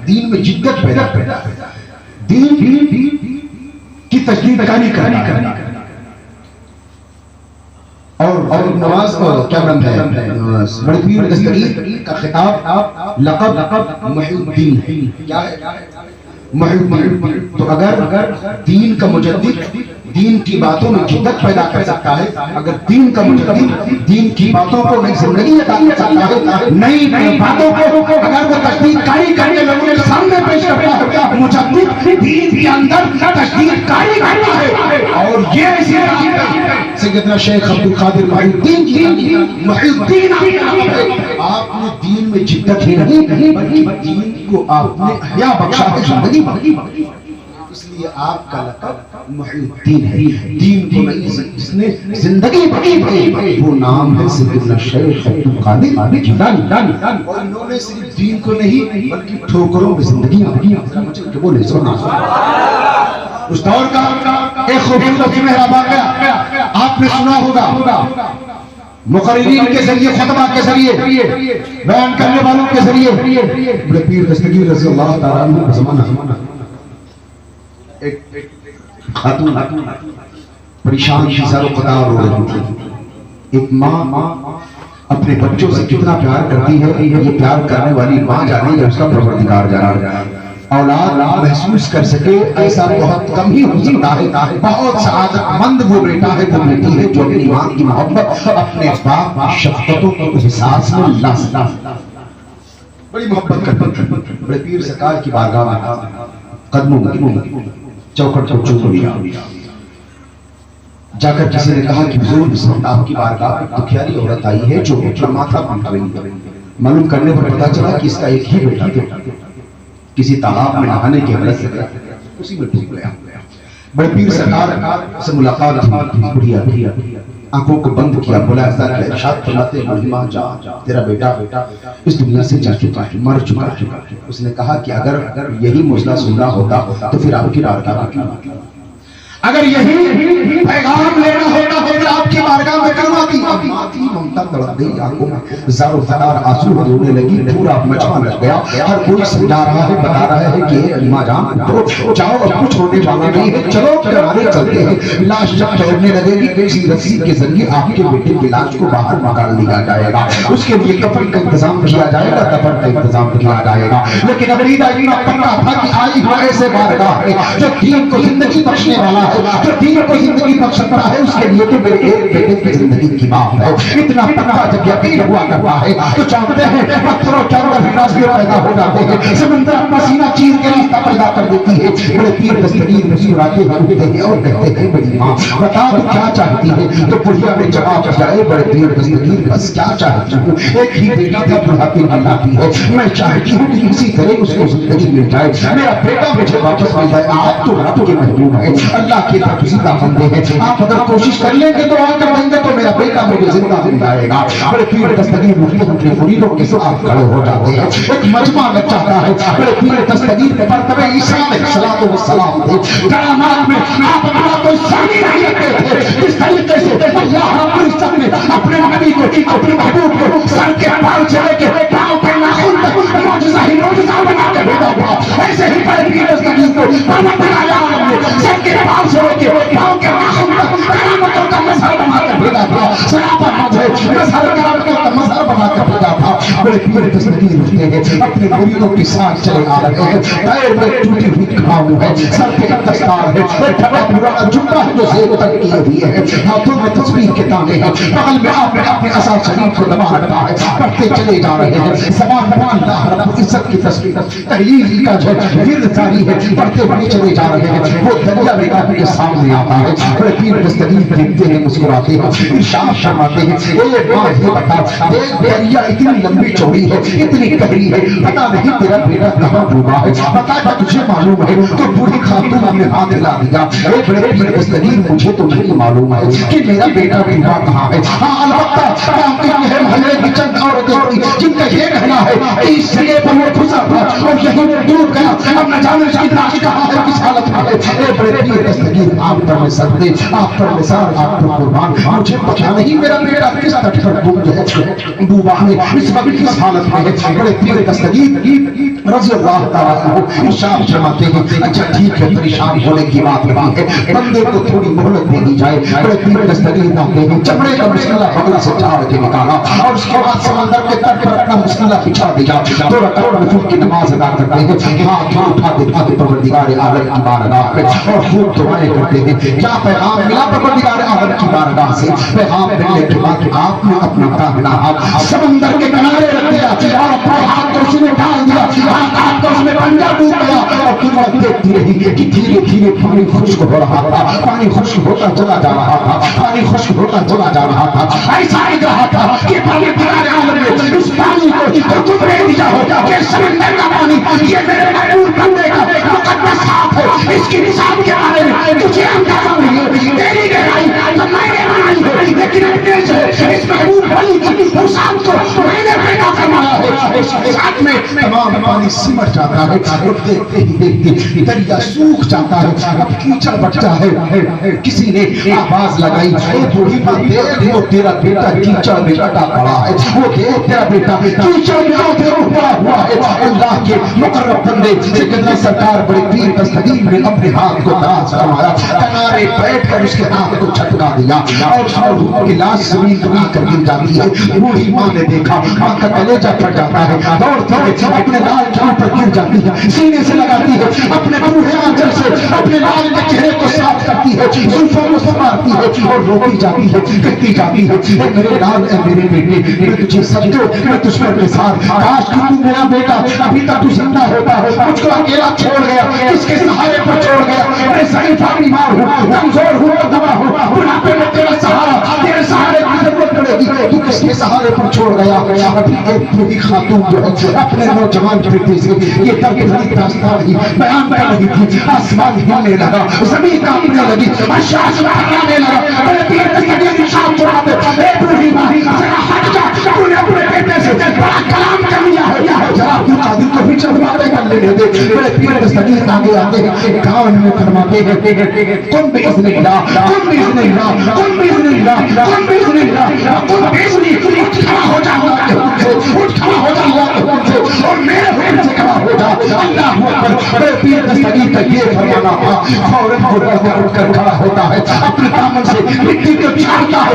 C: दीन में जिद्दत पैदा करे, दीन की तजदीद करना। और नवाज को क्या नाम है, बड़े पीर दस्तगीर का खिताब लक़ब मुहीउद्दीन है। क्या है? मुहीउद्दीन। तो अगर दीन का मुजद्दिद दीन की बातों में जिद्दत पैदा कर सकता है, अगर दीन का मुजद्दिद दीन की बातों को नई जिंदगी अता कर सकता है, नई नई बातों को अगर वो तजदीद कारी करके लोगों के सामने पेश करता है, मुजद्दिद दीन के अंदर तजदीद कारी करता है। और ये सैयदना शेख अब्दुल कादिर मुहीउद्दीन आपने दीन में जिद्दत ही नहीं बल्कि दीन को आपने हया बख्शा है, जिंदगी बख्शी, इसलिए आपका लक़ब मुहीउद्दीन है। दीन को नहीं जिसने जिंदगी बख्शी वो नाम है सैयदना शेख अब्दुल कादिर जिलानी। और इन्होंने सिर्फ दीन को नहीं बल्कि ठोकरों में जिंदगी के बोले सुना। उस दौर का एक खूबसूरत मेहराबान गया, आपने सुना होगा मुक़र्रिरीन के जरिए, खुतबा के जरिए, बयान करने वालों के जरिए, बड़े पीर दस्तगीर रज़ी अल्लाह ताला अन्हु का ज़माना एक खातून परेशान थी, सर क़ता रो रही थी। एक माँ अपने बच्चों से कितना प्यार करती है, ये प्यार करने वाली माँ जाने या उसका परवरदिगार जाने। औलाद महसूस कर सके ऐसा बहुत कम ही हो सकता है। बहुत सआदतमंद वो बेटा है, वो बेटी है जो अपनी माँ की मोहब्बत, अपने बाप की शफ़क़तों को एहसास में ला बड़ी मोहब्बत करते। बड़े पीर सरकार की बारगाह में कदमों में चौखट को चूम लिया। जाकर किसी ने कहा कि हुजूर इस वक्त आपकी बारगाह में दुखियारी औरत आई है जो अपना माथा पीट रही है। मालूम करने पर पता चला कि इसका एक ही बेटा था, किसी तालाब में नहाने की हालत से उसी में डूब गया। बड़े पीर सरकार से मुलाकात हुई, आंखों को बंद किया, बोला इरशाद फरमाते हैं जा, तेरा बेटा इस दुनिया से जा चुका है, मर चुका है। उसने कहा कि अगर यही मसला सुनना होता तो फिर आपकी बारगाह में क्यों आती, अगर यही पैगाम लेना होता तो फिर आपकी बारगाह में क्यों आती। अब माती ममता तड़प गई, आंखों में ज़ारो ज़ार आंसू रोने लगी, पूरा मचमा लग गया। हर कोई समझा रहा है, बता रहा है कि अम्मा जान उठो, जाओ, अब कुछ होने वाला नहीं है, चलो किनारे चलते हैं। लाश जब तैरने लगेगी किसी रस्सी के जरिए आपके बेटे की लाश को बाहर निकाल लिया जाएगा, उसके लिए कफन का इंतजाम किया जाएगा, दफन का इंतजाम किया जाएगा। लेकिन अकीदा इतना पक्का था कि आई हो ऐसे बारगाह है जो दीन को जिंदगी बख्शने वाला है, जो दीन को जिंदगी बख्श सकता है, उसके लिए तो मेरे एक बेटे की जिंदगी की बात है। इतना पक्का जब यकीन हुआ करता है तो चाहते हैं पत्थरों के अंदर रास्ते पैदा हो जाते हैं, समंदर अपना सीना चीर के रास्ता पैदा कर देती है। बड़े पीर दस्तगीर मुस्कुराते होते हैं और कहते हैं बड़ी माँ बता दो क्या चाहती है। तो बुढ़िया ने जवाब दिया, बड़े पीर दस्तगीर बस क्या चाहती हूँ, एक ही बेटा था, बुढ़ापे की लाती है, मैं चाहती हूँ कि इसी तरह उसको जिंदगी मिल जाए, मेरा बेटा मुझे वापस मिल जाए। आप तो रब के महबूब है, अल्लाह के तरफसीदा बंदे हैं, आप अगर कोशिश कर लेंगे तो आकर देंगे तो मेरा बेटा मुझे जिंदा मिल जाएगा। बड़े पीर दस्तगीर मुख्तलिफ मुरीदों के साथ खड़े हो जाते हैं, एक मजमा लग जाता है। बड़े पीर दस्तगीर के मर्तबे ईसा अलैहिस्सलातु वस्सलाम थे, करामात में आप अपना कोई सानी नहीं रखते थे। इस तरीके से अल्लाह रब्बुल इज्जत ने अपने नबी को, अपने महबूब को सर के बाल से लेकर पांव के नाखून तक मौजूदा ही मौजूदा बना के भेजा हुआ। ऐसे ही बड़े पीर दस्तगीर को अल्लाह तआला ने सर के बाल से लेकर पांव के नाखून तक करामतों का मजहर बना कर भेजा था। सरापा मजहर करामतों का मजहर बना कर भेजा था। बड़े पीर दस्तगीर उठते हैं, अपने मुरीदों के साथ चले आ रहे हैं, पैर में टूटी हुई खाऊ है, सर पे दस्तार है, ढका पुराना जुब्बा है जो जेब तक किए हुए है, हाथों में तस्बीह के दाने हैं, बगल में आपने अपने असा शरीफ को दबा रखा है, पढ़ते चले जा रहे हैं। ज़बान पर अल्लाह रब्बुल इज्जत की तस्बीह तहलील का जो विर्द जारी है, पढ़ते हुए चले जा रहे हैं। वो दरिया निगाह के सामने आता है, बड़े पीर दस्तगीर देखते हैं, मुस्कुराते हैं, इरशाद फरमाते हैं, ए माँ ये बता, देख दरिया इतनी लंबी चौड़ी है, इतनी गहरी है, पता नहीं तेरा बेटा कहाँ डूबा है, पता है तुझे मालूम है। तो बूढ़ी खातून ने हाथ हिला दिया, ए बड़े पीर दस्तगीर मुझे तो नहीं मालूम है कि मेरा बेटा डूबा कहाँ है। हाँ अलबत्ता मोहल्ले की चंद औरतें जिनका ये कहना है कि इस जगह पर वो डूबा था और यहीं में डूब गया। अब न जाने कितना कहाँ है, किस हालत में है। ए बड़े पीर दस्तगीर, आप पर मैं सदके, आप पर निसार, आप पर कुर्बान। मुझे पता नहीं मेरा बेटा किस तट पर डूबा है, इस वक्त किस हालत में है। बड़े पीर दस्तगीर रज़ी अल्लाह तआला अन्हु इरशाद फरमाते हैं, अच्छा ठीक है, परेशान होने की बात नहीं है, बंदे को थोड़ी मोहलत दे दी जाए। बड़े पीर दस्तगीर नाते हैं चमड़े का मुस्किला बगल से झाड़ के निकाला और उसके बाद समंदर के तट पर अपना मुस्किला बिछा दिया। 2 रकात वजूद की नमाज अदा करते हैं, हाथ उठाते उठाते परवरदिगार आलम की बारगाह में और खूब दुआएं करते हैं। क्या पैगाम मिला परवरदिगार आलम की बारगाह से? पैगाम मिलने के बाद आपने अपना दाहिना हाथ समंदर के किनारे रख दिया और अपने हाथ को उसमें डाल दिया, हाथ को उसमें पंजा डूब गया और तुम देखती रही कि धीरे धीरे पानी खुश्क हो रहा था, पानी खुश्क होता चला जा रहा था, पानी खुश्क होता चला जा रहा था। ऐसा लग रहा था कि परवरदिगार आलम ने उस पानी को टुकड़े दिया हो कि समंदर का पानी ये मेरे महबूब बंदे का मुकद्दस हाथ है, इसकी निशान के बारे में तुझे अंदाजा नहीं है। तेरी गहराई तो मैंने बनाई है, लेकिन अपने से इस महबूब बली की उस हाथ को मैंने पैदा करवाया है। इस साथ में तमाम पानी सिमट जाता है और देखते ही देखते दरिया सूख जाता है। अब कीचड़ बचता है। किसी ने आवाज लगाई, बूढ़ी माँ देख वो तेरा बेटा कीचड़ में लगा पड़ा है, वो देख तेरा बेटा कीचड़ में पड़ा हुआ है। अल्लाह के मुकर्रम बंदे सिकंदर सरकार बड़े पीर दस्तगीर ने अपने हाथ को दराज फरमाया, किनारे बैठ कर उसके हाथ को झटका दिया और उसमें की लाश जमीन कर गिर जाती है। बूढ़ी माँ ने देखा, माँ का कलेजा फट जाता है, दौड़ते हुए अपने लाल के ऊपर गिर जाती है, सीने से लगाती है, अपने बूढ़े आंचल से अपने लाल के चेहरे को साफ करती है, जुल्फों को संभालती है और रोती जाती है, कहती जाती है, मेरे लाल है मेरे बेटे, मैं तुझे समझो, मैं तुझमें के साथ, काश कि तू मेरा बेटा अभी तक तू जिंदा होता है, मुझको अकेला छोड़ गया, किसके सहारे पर छोड़ गया। मैं ज़ईफ़ बीमार हूँ, कमजोर हूँ, दबा हूँ, बुढ़ापे में तेरा सहारा, तेरे सहारे की जरूरत पड़ेगी, तू किसके सहारे पर छोड़ गया। अभी एक बूढ़ी खातून जो है अपने नौजवान बेटे से ये दर्द भरी दास्तान ही बयान कर रही थी। आसमान हिलने लगा, जमीन कांपने लगी, आकाश लहराने लगा। मेरे पीर दस्तगीर निशान छोड़ा दे, ए बूढ़ी माँ जरा हट जा, तूने अपने बेटे से बड़ा कलाम कर लिया है, जरा अपनी चादर को भी बातें कर लेने दे। मेरे पीर दस्तगीर आगे आते हैं, कान में फरमाते हैं, कुन बिइज़्निल्लाह, कुन बिइज़्निल्लाह, कुन बिइज़्निल्लाह, कुन बिइज़्निल्लाह, कुन बिइज़्निल्लाह। उठ खड़ा हो जा, उठ खड़ा हो जा और मेरे हुक्म से खड़ा हो जा। अल्लाह अकबर। मेरे पीर दस्तगीर का ये फरमाना था, फौरन उठकर खड़ा होता है, अपने दामन से मिट्टी को झाड़ता है,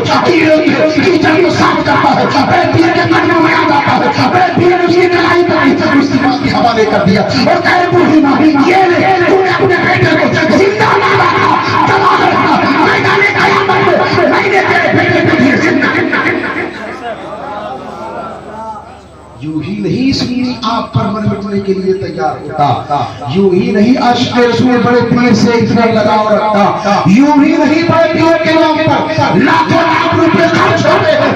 C: कीचड़ को साफ करता है, मेरे पीर के कदमों में आ जाता है, मेरे पीर ने उसकी कलाई पकड़ी, उसकी माँ के हवाले कर दिया और कहे बूढ़ी माँ ये ले, तूने अपने बेटे को जिंदा मारा था, तबाह रखा, मैदाने क़यामत में मैंने तेरे बेटे को फिर जिंदा। यूं ही नहीं सुन्नी आप पर मर मिटने के लिए तैयार होता, यूं ही नहीं आशिक़ रसूल बड़े पीर से इतना लगाव रखता, यूं ही नहीं बड़े पीर के नाम पर लाखों लाख रुपए खर्च होते हैं।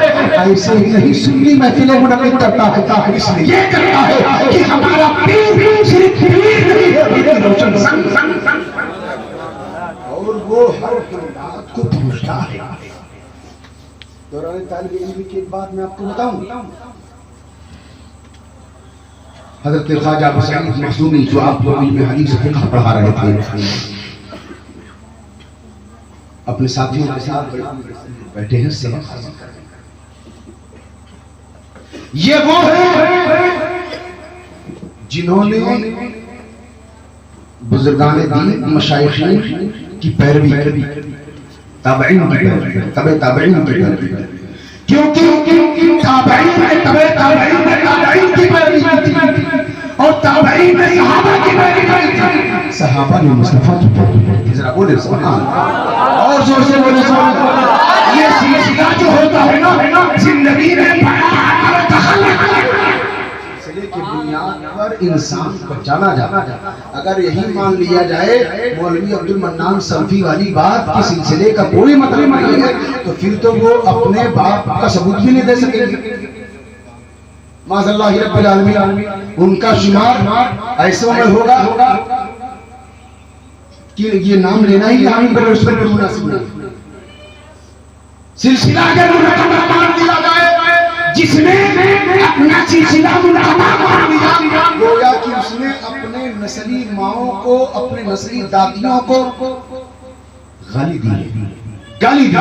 C: ऐसे ही नहीं सुन्नी महफिलें मुनक़िद करता है, इसलिए ये करता है कि हमारा पीर सिर्फ पीर नहीं है, रोशन संग और वो हर बात को पूछता है। दौरान तालिब इल्म की एक बात मैं आपको बताऊं, हज़रत ख्वाजा अबू सईद मखज़ूमी जो आपको इल्म हदीस फ़िक़्ह पढ़ा रहे थे, अपने साथियों के साथ बैठे हैं, सबक हासिल कर रहे हैं। ये वो है जिन्होंने बुजुर्गाने दीन मशाइख़ीन की पैरवी की, ताबईन की पैरवी, तबे ताबईन की पैरवी, क्योंकि ताबईन ने तबे ताबईन ने ताबईन की पैरवी की और ताबईन ने सहाबा की पैरवी की, सहाबा ने मुस्तफा की पैरवी की। जरा बोले सुभान अल्लाह, और जोर से बोले सुभान अल्लाह। ये सिलसिला जो होता है ना जिंदगी में बड़ा सिलसिले की बुनियाद पर इंसान को जाना जाता। अगर यही मान लिया जाए मौलवी अब्दुल मन्नान सल्फी वाली बात कि सिलसिले का कोई मतलब नहीं है, तो फिर तो वो अपने बाप का सबूत भी नहीं दे सकेंगे। माज़अल्लाह रब्बिल आलमीन, उनका शुमार ऐसों में होगा कि ये नाम लेना ही नाम पर उस पर मुनासिब नहीं। सिलसिला के मुनक़्क़िद मान दिया जाए जिसने अपना सिलसिला मुनक़्क़िद मान दिया, गोया माओ को, अपने नस्ली दादियों को गाली दी है, गाली दी,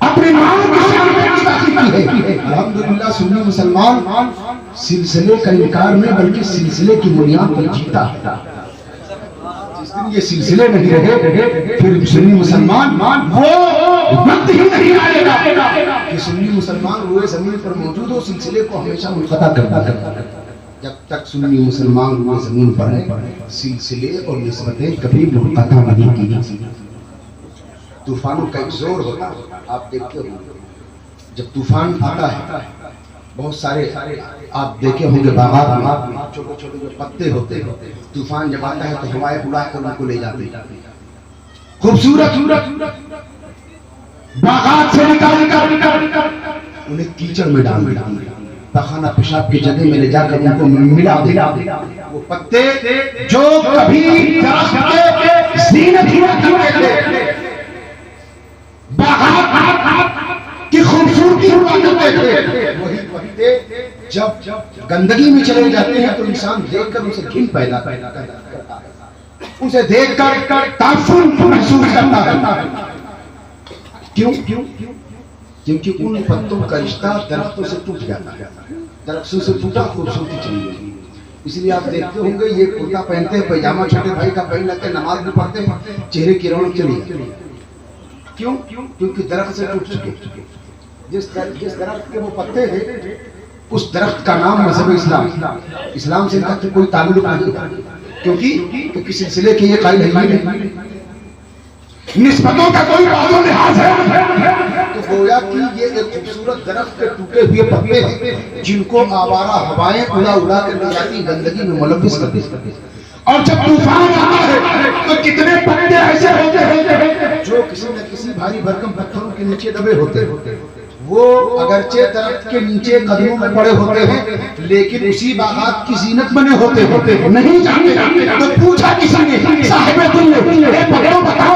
C: अपने माओ की है। अल्हम्दुलिल्लाह सुन्नी मुसलमान सिलसिले का इनकार नहीं बल्कि सिलसिले की बुनियाद पर जीता है। जिस दिन ये सिलसिले नहीं रहे फिर सुन्नी मुसलमान वो वक्त ही नहीं आएगा कि सुन्नी मुसलमान रोए जमीन पर मौजूद हो, सिलसिले को हमेशा मुनक़ता करता। जब तक सुन्नी मुसलमान रोए जमीन पर है सिलसिले और निस्बतें कभी मुनक़ता नहीं की जा सकती। तूफानों का एक जोर होता है, आप देखते हो जब तूफान आता है बहुत सारे आप देखे होंगे बागात में छोटे छोटे जो पत्ते होते हैं, तूफान जब आता है तो हवाएं उड़ा कर उनको ले जाते हैं। खूबसूरत बागात से निकाल उन्हें कीचड़ में डाल पखाना पेशाब की जगह में ले जाकर उनको मिला वो पत्ते जो कभी ज़ीनत हुआ करते थे, की खूबसूरती हुआ करते थे, वही पत्ते जब गंदगी में चले जाते हैं तो इंसान देखकर उसे घिन पैदा करता है, उसे देखकर ताफुन महसूस करता है। क्यों? क्योंकि उन पत्तों का रिश्ता दरख्तों से टूट जाता है, दरख्तों से टूटा खूबसूरती चली गई। इसलिए आप देखते होंगे ये कुर्ता पहनते हैं, पैजामा छोटे भाई का पहन लेते हैं, नमाज भी पढ़ते हैं, चेहरे की रौनक चली जाती। क्यों? क्योंकि दरख्त से टूट चुके। जिस दरख्त के वो पत्ते थे उस दरख्त का नाम मजहब इस्लाम से इनका कोई ताल्लुक नहीं, क्योंकि सिलसिले के ये कायल नहीं, निस्बतों का कोई बाजू लिहाज है। तो गोया कि ये एक खूबसूरत दरख्त के टूटे हुए पत्ते हैं जिनको आवारा हवाएं उड़ा कर ले जाती, गंदगी में मुलव्विस कर देती। और जब तूफान आता है तो कितने पत्ते ऐसे होते हैं जो किसी न किसी भारी भरकम पत्थरों के नीचे दबे होते, वो अगरचे दरख्त के नीचे कदमों में पड़े होते हैं लेकिन उसी बागात की जीनत बने होते नहीं जानते। तो पूछा किसी ने, साहिबे तुमने बताओ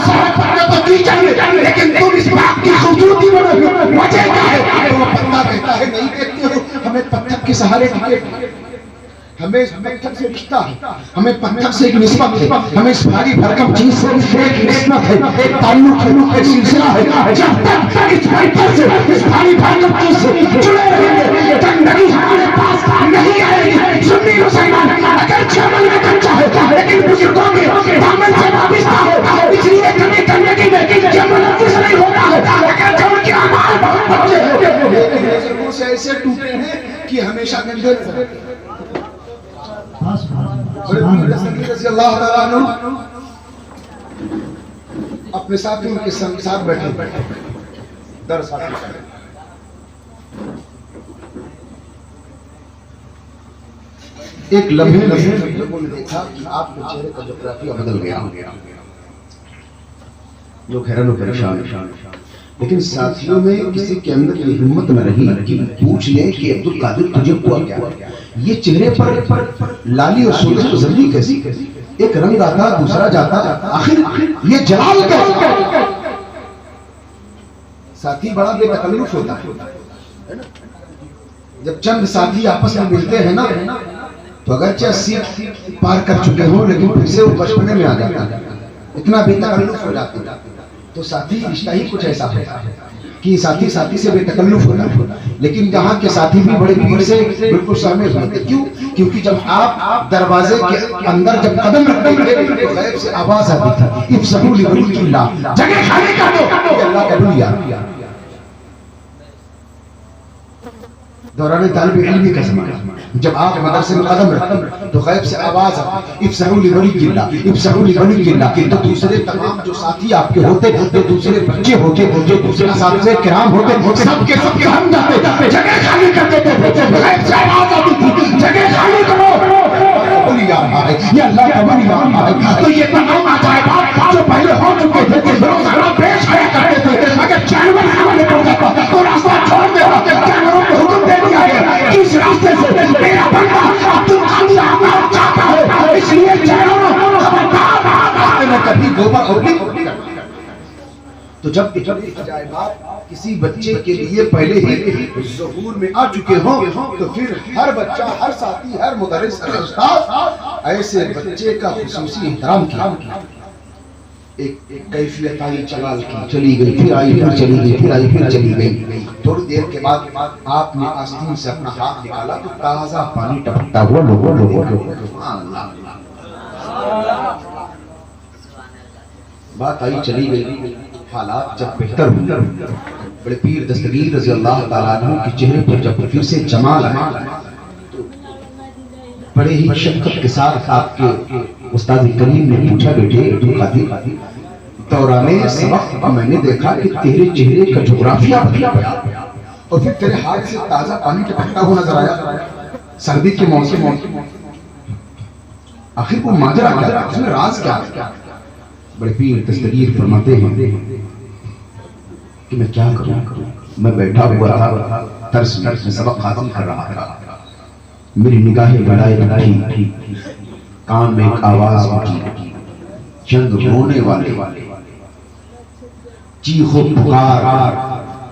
C: सारे पत्ते तो कीचड़ में, लेकिन तुम इस बाग की खूबसूरती बने वजह क्या है? तो वो पत्ता कहता है नहीं देखते हो, हमें पत्थर के सहारे टिके, हमें पत्थर से रिश्ता है, हमें पत्थर से एक निस्बत है, हमें इस भारी भरकम चीज से एक निस्बत है, एक ताल्लुक है, एक सिलसिला है। जब तक इस पत्थर से, इस भारी भरकम चीज से जुड़े रहेंगे जिंदगी हमारे पास नहीं आएगी। सुन्नी मुसलमान अगर जमल में कच्चा है लेकिन बुजुर्गों के दामन से वाबिस्ता हो, इसलिए कभी जिंदगी में जमल कुछ नहीं होता है। अगर जमल के अमाल बहुत अच्छे हो लेकिन बुजुर्गों से ऐसे टूटे हैं कि हमेशा गंदे रहते हैं। अपने साथियों के साथ बैठे दर साथी एक लम्हे लोगों ने देखा कि आपके चेहरे का जोग्राफिया बदल गया। लोग हैरान और परेशान, लेकिन साथियों में किसी के अंदर ये हिम्मत न रही कि पूछ ले कि अब्दुल कादिर तुझे हुआ क्या? ये चेहरे पर लाली और सूरज जल्दी कैसी? एक रंग आता दूसरा जाता, आखिर ये जलाल क्या? साथी बड़ा बेतकल्लुफ होता है ना। जब चंद साथी आपस में मिलते हैं ना तो अगरचे 80 पार कर चुके हो लेकिन फिर से वो बचपने में आ जाता है, इतना बेतकल्लुफ हो जाते हैं। तो साथी रिश्ता ही कुछ ऐसा है कि साथी से बेतकल्लुफ होता है, लेकिन यहाँ के साथी भी बड़े भीड़ से बिल्कुल शामिल होते। क्यों? क्योंकि जब आप दरवाजे के अंदर जब कदम रखते थे तो गैब से आवाज आती थी, इफ्सहू लिवलिल्लाह, जगह खाली कर दो, अल्लाह कबूल यार। दौरान तालिब इल्मी का ज़माना, जब आप मदरसे में कदम रखते तो गैब से आवाज आती, इफ्सहू लिवलिल्लाह, इफ्सहू लिवलिल्लाह। तो दूसरे तमाम जो साथी आपके होते, जो दूसरे बच्चे होते, जो दूसरे साथी किराम होते, सबके हम जाते, जगह खाली कर देते, गैब से आवाज आती थी, जगह खाली करो, कबूल या रहा है, ये अल्लाह कबूल या रहा है। तो ये तमाम अजायबात जो पहले हो चुके थे, रोजाना पेश किया करते थे। अगर जानवर सामने पड़ जाता तो रास्ता छोड़ देता, जानवरों को हुक्म दे दिया गया कि इस रास्ते से मेरा बंदा अब्दुल कादिर आना चाहता है, इसलिए जानवरों खबरदार रास्ते में कभी गोबर और नहीं। तो जब जाए बात किसी बच्चे के लिए पहले ही ज़हूर में आ चुके हो तो फिर हर बच्चा, हर साथी, हर मुदर्रिस, हर उस्ताद ऐसे बच्चे का खुसूसी एहतराम किया। एक कैफियत आई चलाल की, चली गई, फिर आई, फिर चली गई, फिर आई, फिर चली गई। थोड़ी देर के बाद आपने आस्तीन से अपना हाथ निकाला तो ताजा पानी टपकता हुआ बात आई, चली गई। हालात जब बेहतर हुए, बड़े पीर दस्तगीर रज़ी अल्लाह ताला अन्हु के चेहरे पर जब फिर से जमाल आया तो बड़े ही शफ़क़त के साथ आपके उस्ताद करीम ने पूछा, बेटे तू कादी दौराने सबक मैंने देखा कि तेरे चेहरे का जोग्राफिया बदल गया और फिर तेरे हाथ से ताजा पानी टपकता हुआ नजर आया सर्दी के मौसम में। आखिर वो माजरा क्या, उसमें राज क्या? बड़े पीर दस्तगीर फरमाते हैं कि मैं क्या करूं, मैं बैठा हुआ था तर्स में सबक हासिल कर रहा था, मेरी निगाहें बढ़ाई थी, कान में एक आवाज उठी, चंद रोने वाले चीखो पुकार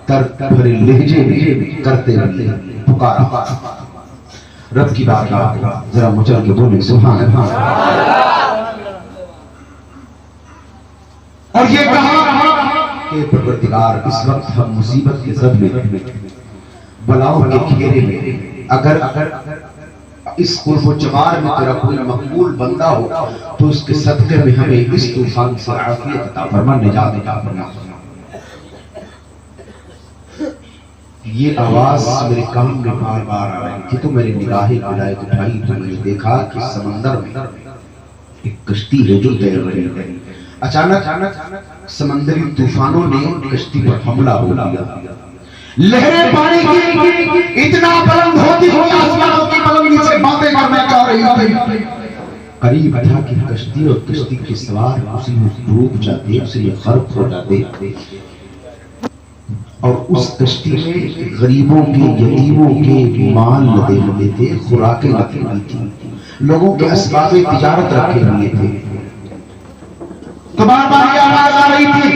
C: दर्द भरे लहजे में करते रहे पुकारा। रब की बात जरा मुचल के बोले सुभान अल्लाह। और ये कहा कि परवरदिगार इस वक्त हम मुसीबत के ज़द में, बलाओं के घेरे में, अगर इस कुर्ब जवार में तेरा कोई मकबूल बंदा हो तो उसके सदक़े में हमें इस तूफान से आफियत अता फरमा, निजात अता फरमा। ये आवाज मेरे कान में बार बार आ रही थी तो मेरी निगाहें विलायत उठाई तो मैंने देखा कि समंदर में एक कश्ती है जो तैर रही है। अचानक समंदरी तूफानों ने कश्ती पर हमला हो लिया। लहरें पानी की इतना बुलंद होती हुई आसमानों की बुलंदी से बातें करने जा रही थी। करीब था कि कश्ती और कश्ती के सवार उसी में डूब जाते, उसी में गर्क हो जाते और उस कश्ती में गरीबों के, यतीमों के माल लदे हुए थे, खुराकें रखी हुई थी, लोगों के असबाबे तिजारत रखे हुए थे। तो बार-बार ये आवाज आ रही थी,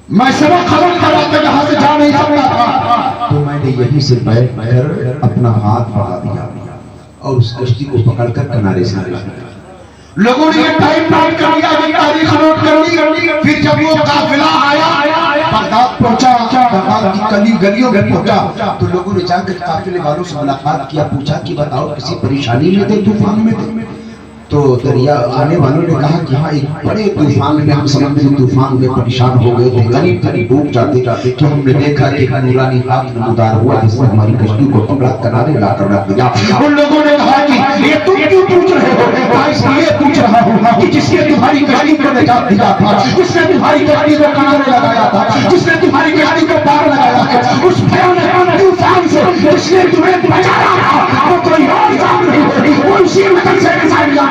C: मैं सबक खत्म कराते यहाँ से जा नहीं सकता था, तो मैंने यहीं से बैठ कर अपना हाथ बढ़ा दिया और उस कश्ती को पकड़कर किनारे से ले आया। लोगों ने ये टाइम नोट कर लिया, ये तारीख नोट कर ली। फिर जब वो काफिला आया, बगदाद पहुंचा, बगदाद की गलियों में पहुंचा तो लोगों ने जाकर काफिले वालों से मुलाकात किया, पूछा कि बताओ किसी परेशानी में थे, तूफान में थे? तो दरिया आने वालों ने कहा कि हाँ एक बड़े तूफान में, हम समुद्री तूफान में परेशान हो गए थे, करीब डूब जाते तो हमने देखा कि नूरानी हाथ नमूदार हुआ जिसमें हमारी कश्ती को पकड़ा किनारे लाकर रख दिया। उन लोगों ने कहा कि ये तुम क्यों पूछ रहे हो? इसलिए पूछ रहा हूँ कि जिसने तुम्हारी कश्ती को निजात दिया था, जिसने तुम्हारी कश्ती को किनारे लगाया था, जिसने तुम्हारी कश्ती को पार लगाया है, उस भयानक तूफान से जिसने तुम्हें बचाया था वो कोई और जान नहीं, वो उसी मदद से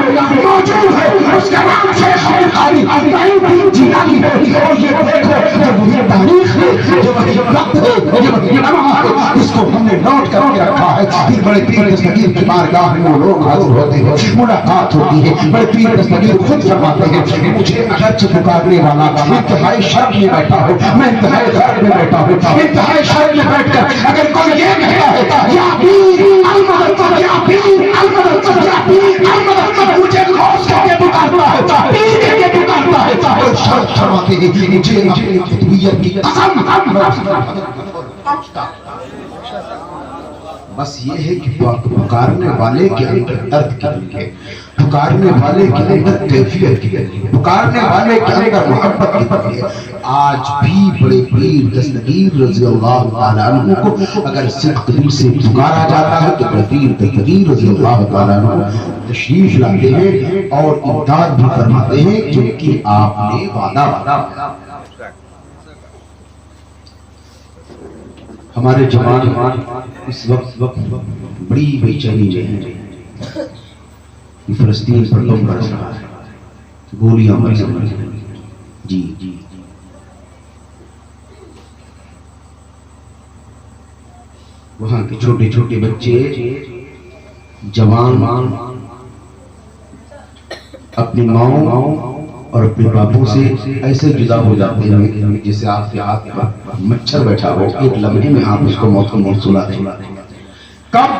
C: मौजूद है, उसका नाम शेख अब्दुल कारी अब्दुल जिलानी है। और ये देखो जब ये तारीख है, जो वही वक्त है, जो वही लम्हा है, इसको हमने नोट करके रखा है। फिर बड़े पीर दस्तगीर की बारगाह में वो लोग हाजिर होते हैं, मुलाकात होती है। बड़े पीर दस्तगीर खुद फरमाते हैं, मुझे अगरचे पुकारने वाला इंतहाई शर्म में बैठा हो, मैं इंतहाई गर्व में बैठा हूँ, इंतहाई शर्म में बैठकर अगर कोई ये कहता है या पीर अलमदद, या पीर अलमदद, या पीर अलमदद, मुझे खौफ करके पुकारता है, पीर करके पुकारता है, और शर्त फरमाते हैं मुझे अपनी तदबीर की कसम, बस ये है कि पुकारने वाले के अंदर दर्द की है, पुकारने वाले के अंदर कैफियत की है, पुकारने वाले के अंदर मोहब्बत की है। आज भी बड़े पीर दस्तगीर रज़ी अल्लाह ताला अन्हु को अगर सिद्क़ दिल से पुकारा जाता है तो बड़े पीर दस्तगीर रज़ी अल्लाह ताला अन्हु तशरीफ लाते हैं और इमदाद भी फरमाते हैं क्योंकि आपने वादा। हमारे जवान इस वक्त बड़ी बेचैनी में हैं, फिलिस्तीन पर बम बरस रहा है, गोलियां बरस रही हैं। जी वहां के छोटे छोटे बच्चे, जवान अपनी माओ
A: और अपने बापों से ऐसे जुदा हो जाते हैं जैसे आपके हाथ पर मच्छर बैठा हो, एक लम्हे में आप उसको मौत को मौत सुला दें। कब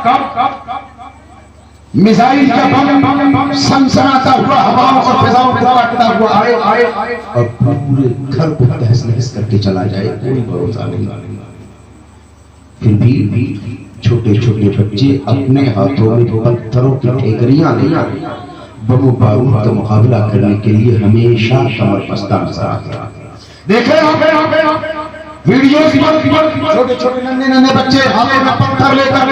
A: मिसाइल का बम सनसनाता हुआ हवाओं और फिजाओं को काटता हुआ आए और पूरे घर को तहस नहस करके चला जाए, कोई भरोसा नहीं। फिर भी छोटे छोटे बच्चे अपने हाथों में पत्थरों की ठेकरियां लेकर बम बारूद का मुकाबला करने के लिए हमेशा कमर बस्ता नजर आते हैं। देखे वीडियोस पर छोटे छोटे नन्हे बच्चे हाथों में पत्थर लेकर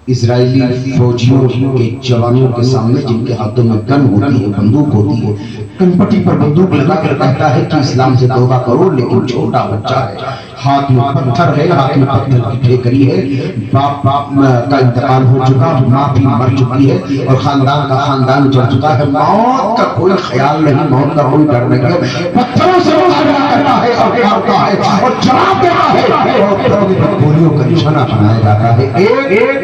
A: इजरायली फौजियों के जवानों के सामने, जिनके हाथों में गन होती है, बंदूक होती है, कनपट्टी पर बंदूक लगाकर कहता है कि इस्लाम से तौबा करो, लेकिन छोटा बच्चा है, हाथ में पत्थर है, हाथ में पत्थर की ठेकरी है, बाप का इंतकाल हो चुका, माँ भी मर चुकी है और खानदान जल चुका है, मौत का कोई ख्याल नहीं, मौत का कोई डर नहीं है, पत्थरों से मुकाबला करता है और मारता है और जवाब देता है और गोलियों का निशाना बनाया जाता है। एक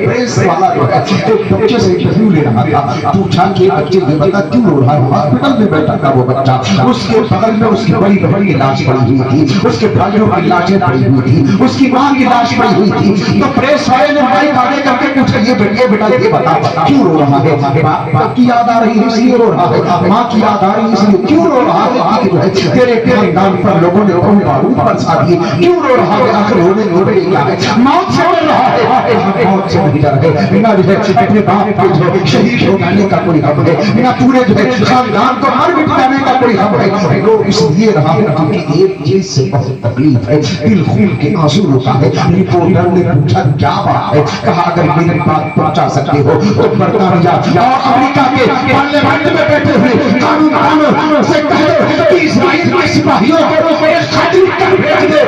A: प्रेस वाला जो है एक बच्चे से इंटरव्यू ले रहा था, पूछा कि बच्चे ये बता क्यों रो रहा है, हॉस्पिटल में बैठा था वो बच्चा, उसके बगल में उसकी बड़ी बहन की लाश पड़ी हुई थी, उसके भाइयों की लाशें पड़ी हुई थी, उसकी मां की लाश पड़ी हुई थी। तो प्रेस वाले ने माइक आगे करके पूछा ये बेटा ये बता क्यों रो रहा है, बाप की याद आ रही है इसलिए रो रहा है, मां की याद आ रही है इसलिए क्यों रो रहा है, कि जो है तेरे खानदान पर लोगों ने बम बारूद बरसा दिए, क्यों रो रहा है, आखिर रोने क्या है, मौत से डर रहा है, मौत से नहीं डर है, बिना जो है अपने बाप को जो शहीद हो जाने का कोई हक है, बिना पूरे जो है खानदान को मर मिटाने का कोई हक है, वो इसलिए रहा है क्योंकि एक चीज से बहुत तकलीफ है, दिल खून के आंसू रोता है। रिपोर्टर ने पूछा क्या बात है, कहा अगर मेरी बात पहुंचा सकते हो तो बरतानिया और अमेरिका के पार्लियामेंट में बैठे हुए कानून से कह दो कि इस्राइल के सिपाहियों को एक खातिर कर भेज दे,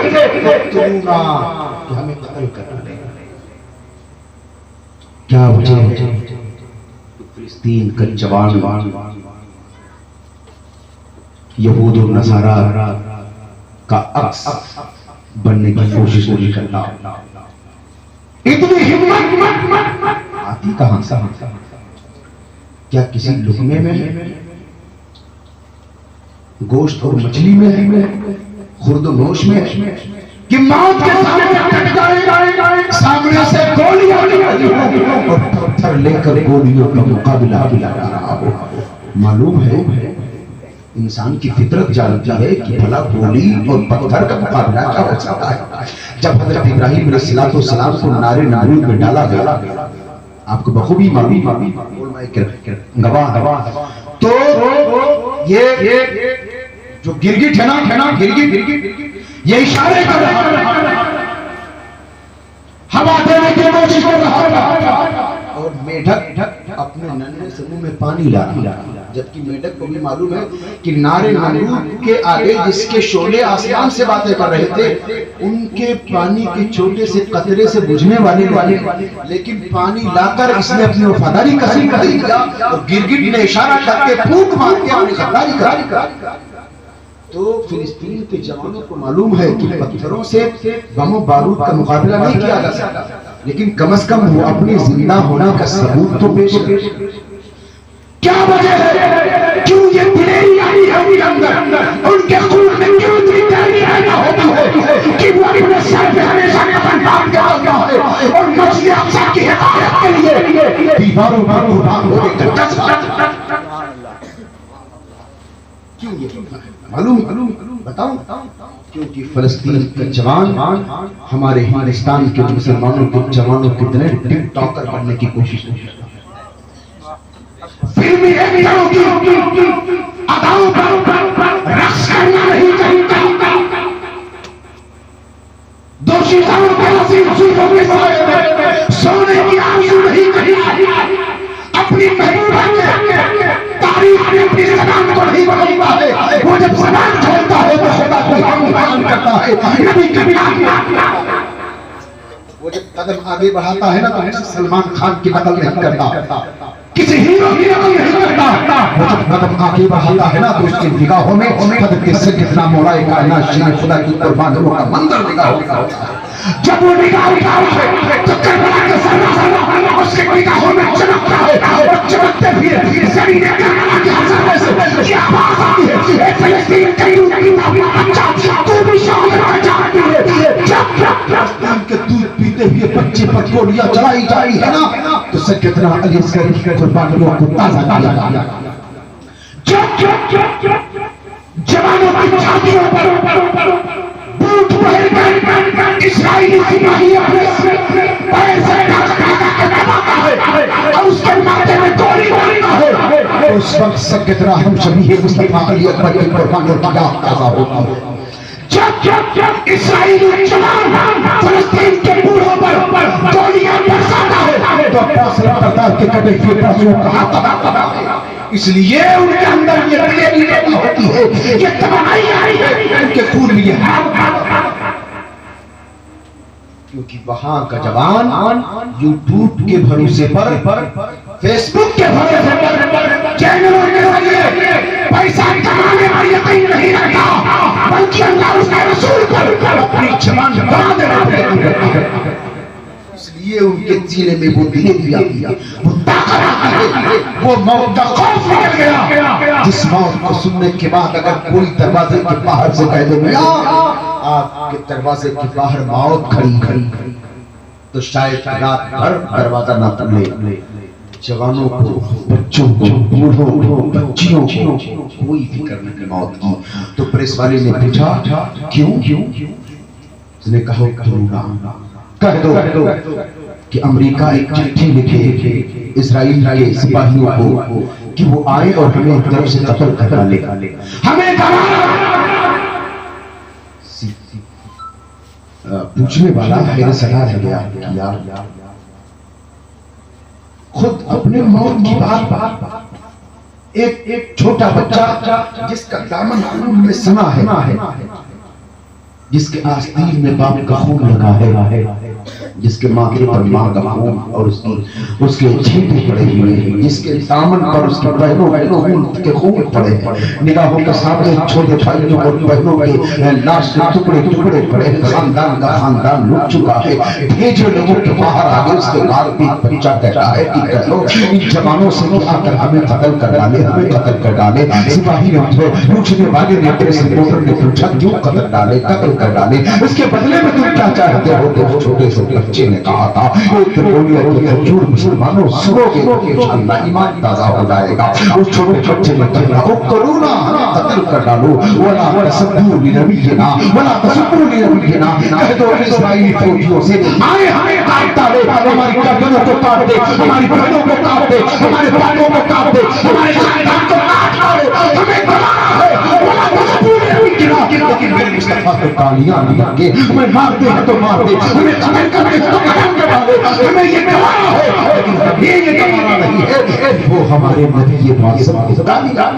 A: कहूंगा कि हमें कत्ल करना है। क्या वजह है? फिलिस्तीन का जवान यहूद और नसारा का अक्स बनने की कोशिश नहीं करता। इतनी हिम्मत आती कहां से? क्या किसी लुकमे में है, गोश्त और मछली में है, खुर्दनोश में है, कि मौत के सामने से गोलियां और पत्थर लेकर गोलियों का मुकाबला किया जा रहा हो? मालूम है इंसान की फितरत जानती है कि भला गोली और पत्थर का मुकाबला क्या हो सकता है। जब हजरत इब्राहिम अलैहिस्सलाम को नारे नामरूद में डाला गया, आपको बखूबी मालूम गवाह, तो ये जो गिरगिट है ना गिरगिट ये इशारे कर रहा है, हवा देने की कोशिश कर रहा है, और मेढक अपने नन्हे से मुंह में पानी ला रहा है, जबकि मेढक को भी मालूम है कि नारे नामरूद के आगे जिसके शोले आसमान से बातें कर रहे थे, उनके पानी के छोटे से कतरे से बुझने वाले लेकिन पानी लाकर इसने अपनी वफादारी का दिया और गिरगिट ने इशारा करके फूंक मार के अपनी खबरदारी करी। तो फिलिस्तीन के जवानों को मालूम है कि पत्थरों से बम बारूद का मुकाबला नहीं किया जा सकता, लेकिन कम से कम वो अपने जिंदा होने का सबूत तो पेश करे। क्या वजह है, क्यों ये दिलेरी आई है उनके अंदर, उनके खून में क्यों इतनी दिलेरी पैदा होती है कि वो अपने सर पे हमेशा कफन बांध के आता है और मस्जिद अक्सा की हिफाजत के लिए दीवारों पर कुर्बान हो गए। क्यों ये मालूम बताऊं? क्योंकि फिलिस्तीन का जवान हमारे हिंदुस्तान के मुसलमानों के जवानों की तरह टिकटॉकर बनने की कोशिश नहीं करता। फिल्मी एक्टरों की अदाओं पर रक्स करना नहीं चाहता, दोषियों के नसीबों के साथ सोने की आंसू नहीं चाहिए, अपनी महबूबा के तारीफ में अपनी ज़बान को नहीं बदलता है, वो जब ज़बान छोड़ता है तो खुदा को हम करता है, नबी कभी वो जब कदम आगे बढ़ाता है ना तो सलमान खान की नकल नहीं करता,
C: किसी हीरो की नकल नहीं करता। वो जब कदम आगे बढ़ाता है ना तो उसकी निगाहों में हद के से कितना मौलाए कायनात शीर खुदा की कुर्बानियों का मंजर निगाहों में होता है। जब वो निगाह उठाता है तो करबला के सरदार उसके निगाहों में चमकता है और चमकते भी ज़मीन करबला की हज़ारों से ये आवाज़ आती है, ए फ़लस्तीन का तू भी शामिल हो जाती है। जब फ़लस्तीन के दूध पीते हुए बच्चे पर गोलियां चलाई जा रही है ना तो सैयदना अली असगर की कुर्बानियों को ताज़ा किया जाता है। जवानों की छातियों पर बूट पहनकर इस्राएली सिपाही अपने पैर से दबाता है और उसके माथे में गोली मारता है। उस वक्त सैयदना हम सभी मुस्तफा अली अकबर की कुर्बानियों की याद ताज़ा होती है। जब इस्राएली जवान फ़लस्तीन के बूढ़ों पर गोलियां बरसाता है तो फैसला करता के कटे हुए पशुओं का हाथ दबाता है। इसलिए उनके अंदर ये बेचैनी होती है, ये तमन्नाएं आ रही है उनके खून में, क्योंकि वहां का जवान यूट्यूब के भरोसे पर, फेसबुक के भरोसे पर, चैनलों के जरिए पैसा कमाने का यकीन नहीं रखता, बल्कि अल्लाह उसके रसूल पर अपनी जवान बना देना पड़ता है। इसलिए उनके सीने में वो दिल आती है, वो ताकत आती है, वो मौत का खौफ निकल गया। जिस मौत को सुनने के बाद अगर कोई दरवाजे के बाहर से कह दे मियां आपके दरवाजे के बाहर मौत खड़ी तो शायद रात भर दरवाजा ना खुले। जवानों को, बच्चों को, बूढ़ों को, बच्चियों को कोई फिक्र नहीं मौत की। तो प्रेस वाले ने पूछा क्यों? उसने कहा कह दो कि अमेरिका एक चिट्ठी लिखे इस्राएल के सिपाहियों को कि वो आए और हमें एक तरफ से कत्ल करा ले, हमें पूछने वाला मेरे सलाह गया कि यार खुद अपने मौत की बात एक छोटा बच्चा जिसका दामन खून में सना है, जिसके आस्तीन में बाप का खून लगा है, जिसके माथे पर मां का खून और उसके छींटे पड़े हुए हैं, जिसके दामन पर उसके बहनों के खून पड़े हैं, निगाहों के सामने छोटे भाइयों और बहनों के लाश के टुकड़े पड़े, खानदान का खानदान लुट चुका है, भेजे लोगों के बाहर आगे उसके बाद भी बच्चा कहता है कि करो इन जवानों से आकर हमें कत्ल कर डाले, हमें कत्ल कर डाले। सिपाही ने पूछने वाले ने प्रेस रिपोर्टर ने पूछा क्यों कत्ल डाले, कत्ल कर डाले, इसके बदले में तुम क्या चाहते हो? तो छोटे छोटे बच्चे ने कहा था एक बोलिए तो हजूर मुसलमानों सुनोगे तो इंशाअल्लाह ईमान ताजा हो जाएगा। उस छोटे बच्चे ने कहा ओ करूना कत्ल कर डालो, वला तसब्बू लिनबीना वला तसब्बू लिनबीना, कह दो इस्राएली फौजियों से आए हमें काट डाले, हमारी गर्दनों को काट दे, हमारी बहनों को काट दे, हमारे बालों को काट दे, हमारे खानदान को काट डाले, हमें दबाना है, वला तसब्बू लिनबीना। लेकिन मेरे मुस्तफा को गालियां नहीं आगे, हमें मारते हैं तो मार दे, हमें कत्ल करते हैं तो कत्ल कर डाले, हमें ये गवारा है, लेकिन ये गवारा नहीं है वो हमारे नबी मुअज़्ज़म को गालियां।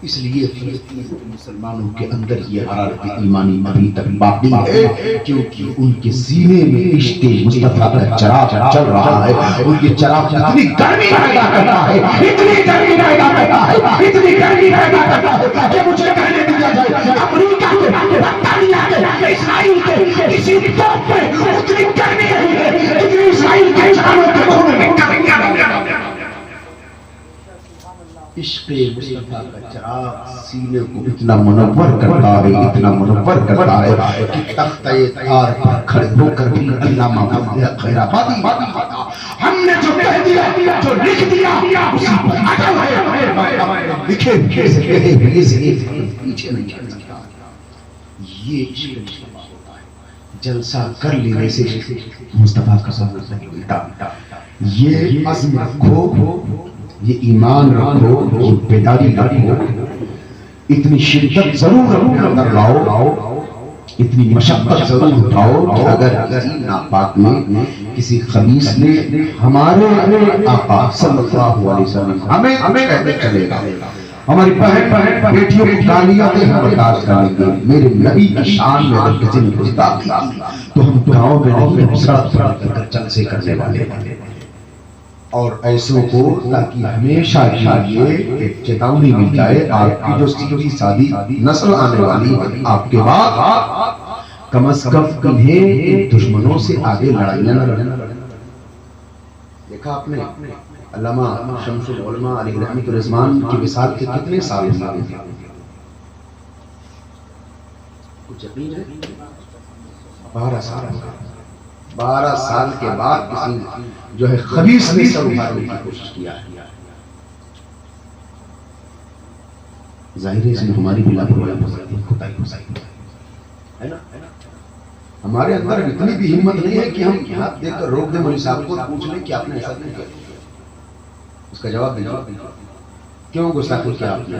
C: इसलिए फिलिस्तीन के मुसलमानों के अंदर ये हरारत ईमानी अभी तक बाकी है, क्योंकि उनके सीने में इश्क़ मुस्तफा का चिराग चल रहा है और ये चिराग इतनी गर्मी पैदा करता है, इतनी गर्मी पैदा करता है, इतनी गर्मी पैदा करता है कि मुझे कहने दिया जाए अमेरिका के, बरतानिया के, इस्राइल के किसी तौर पे उतनी गर्मी नहीं है जितनी इस्राइल के जवानों के खून में गर्मी। इश्क़ मुस्तफा का चिराग सीने को इतना मुनव्वर करता है, इतना मुनव्वर करता है कि तख्ते तार पर खड़े होकर भी अल्लामा खैराबादी हमने जो कह दिया, जो लिख दिया उसी पर अटल है, लिखे से कहे पीछे नहीं चल सकता। ये इश्क़ मुस्तफा होता है। जलसा कर लेने से मुस्तफा का सबूत नहीं मिलता। ये अज़्म रखो, ये ईमान रखो, ये बेदारी रखो, इतनी शिद्दत जरूर अपने अंदर लाओ, इतनी मशक्कत जरूर उठाओ कि अगर किसी नापाक ने, किसी खबीस ने हमारे आका सल्लल्लाहु अलैहि वसल्लम हमें कहते चलेगा, हमारी बहन बेटियों की गालियां दे हम बर्दाश्त करेंगे, मेरे नबी की शान में अगर किसी ने गुस्ताखी की तो हम गाँव में नहीं सड़क पर चल से करने वाले। और ऐसों को, ताकि हमेशा के लिए एक चेतावनी मिल जाए, आपकी जो सीधी सादी नस्ल आने वाली है आपके बाद, कम से कम इन्हें दुश्मनों से आगे लड़ाइयां न लड़ना। देखा आपने अल्लामा शमसुल उलमा अलैहि रहमतुल रिजवान की विसाल के कितने साल हुए थे? कुछ यकीन है? 12 साल। 12 साल के बाद किसी जो है खबीस ने सर उठाने की कोशिश किया है। जाहिर है इसमें हमारी भी लापरवाही हो सकती है, खुदाई हो सकती है ना? हमारे अंदर इतनी भी हिम्मत नहीं है कि हम हाथ देकर रोक दें मौलवी साहब को, पूछ लें कि आपने ऐसा क्यों किया, उसका जवाब दीजिए। क्यों गुस्ताखी किया आपने?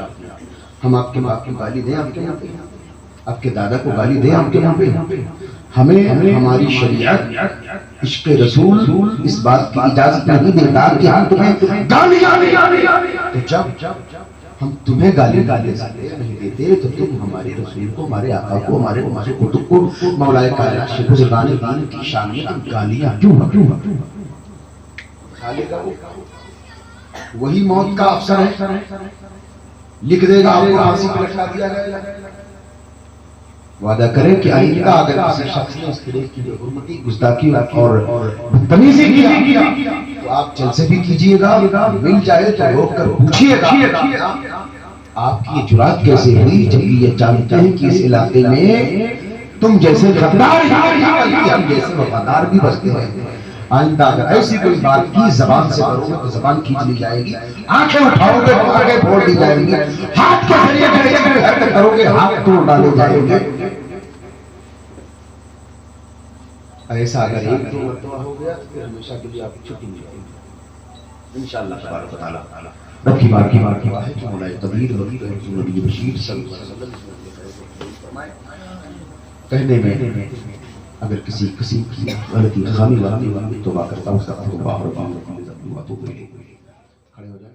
C: हम आपके बाप को गाली दें आपके मुंह पे, आपके दादा को गाली दें आपके मुंह पे? हमें हमारी शरीयत इश्क रसूल इस बात की इजाजत नहीं देता कि हम तुम्हें गाली तो जब हम तुम्हें गाली नहीं देते तो तुम हमारे रसूल को, हमारे आका को, हमारे कुतुब को, मौलाए कायनात शेख ज़ुबानी दीन की शान में तुम गालियां क्यों खालेगा? वही मौत का अफसर है, लिख देगा आपको फांसी पर लटका दिया जाएगा। वादा करें कि आइंदा अगर किसी शख्स ने उसके लिए की हुर्मती, गुस्ताखी और बदतमीजी किया तो आप जलसे भी कीजिएगा, मिल जाए तो रोक कर पूछिएगा आपकी ये जुरात कैसे हुई, जबकि ये जानते हैं कि इस इलाके में तुम जैसे गद्दार हम जैसे वफादार भी बसते हैं। आइंदा अगर ऐसी कोई बात की जबान से करोगे तो जबान खींच ली जाएगी, आंखें उठाओगे तो आंखें फोड़ दी जाएंगी, हाथ के जरिए हरकत करोगे हाथ तोड़ डाले जाएंगे। ऐसा अगर एक दो मरतबा हो गया तो फिर हमेशा के लिए आपको छुट्टी मिल जाएगी इंशाअल्लाह तबारक व तआला। रब की बार की दुआ है कि मौलाए कबीर नबी बशीर सल्लल्लाहु अलैहि वसल्लम कहने में अगर किसी की गलती खामी वाली तौबा करता हूं, खड़े हो जाए।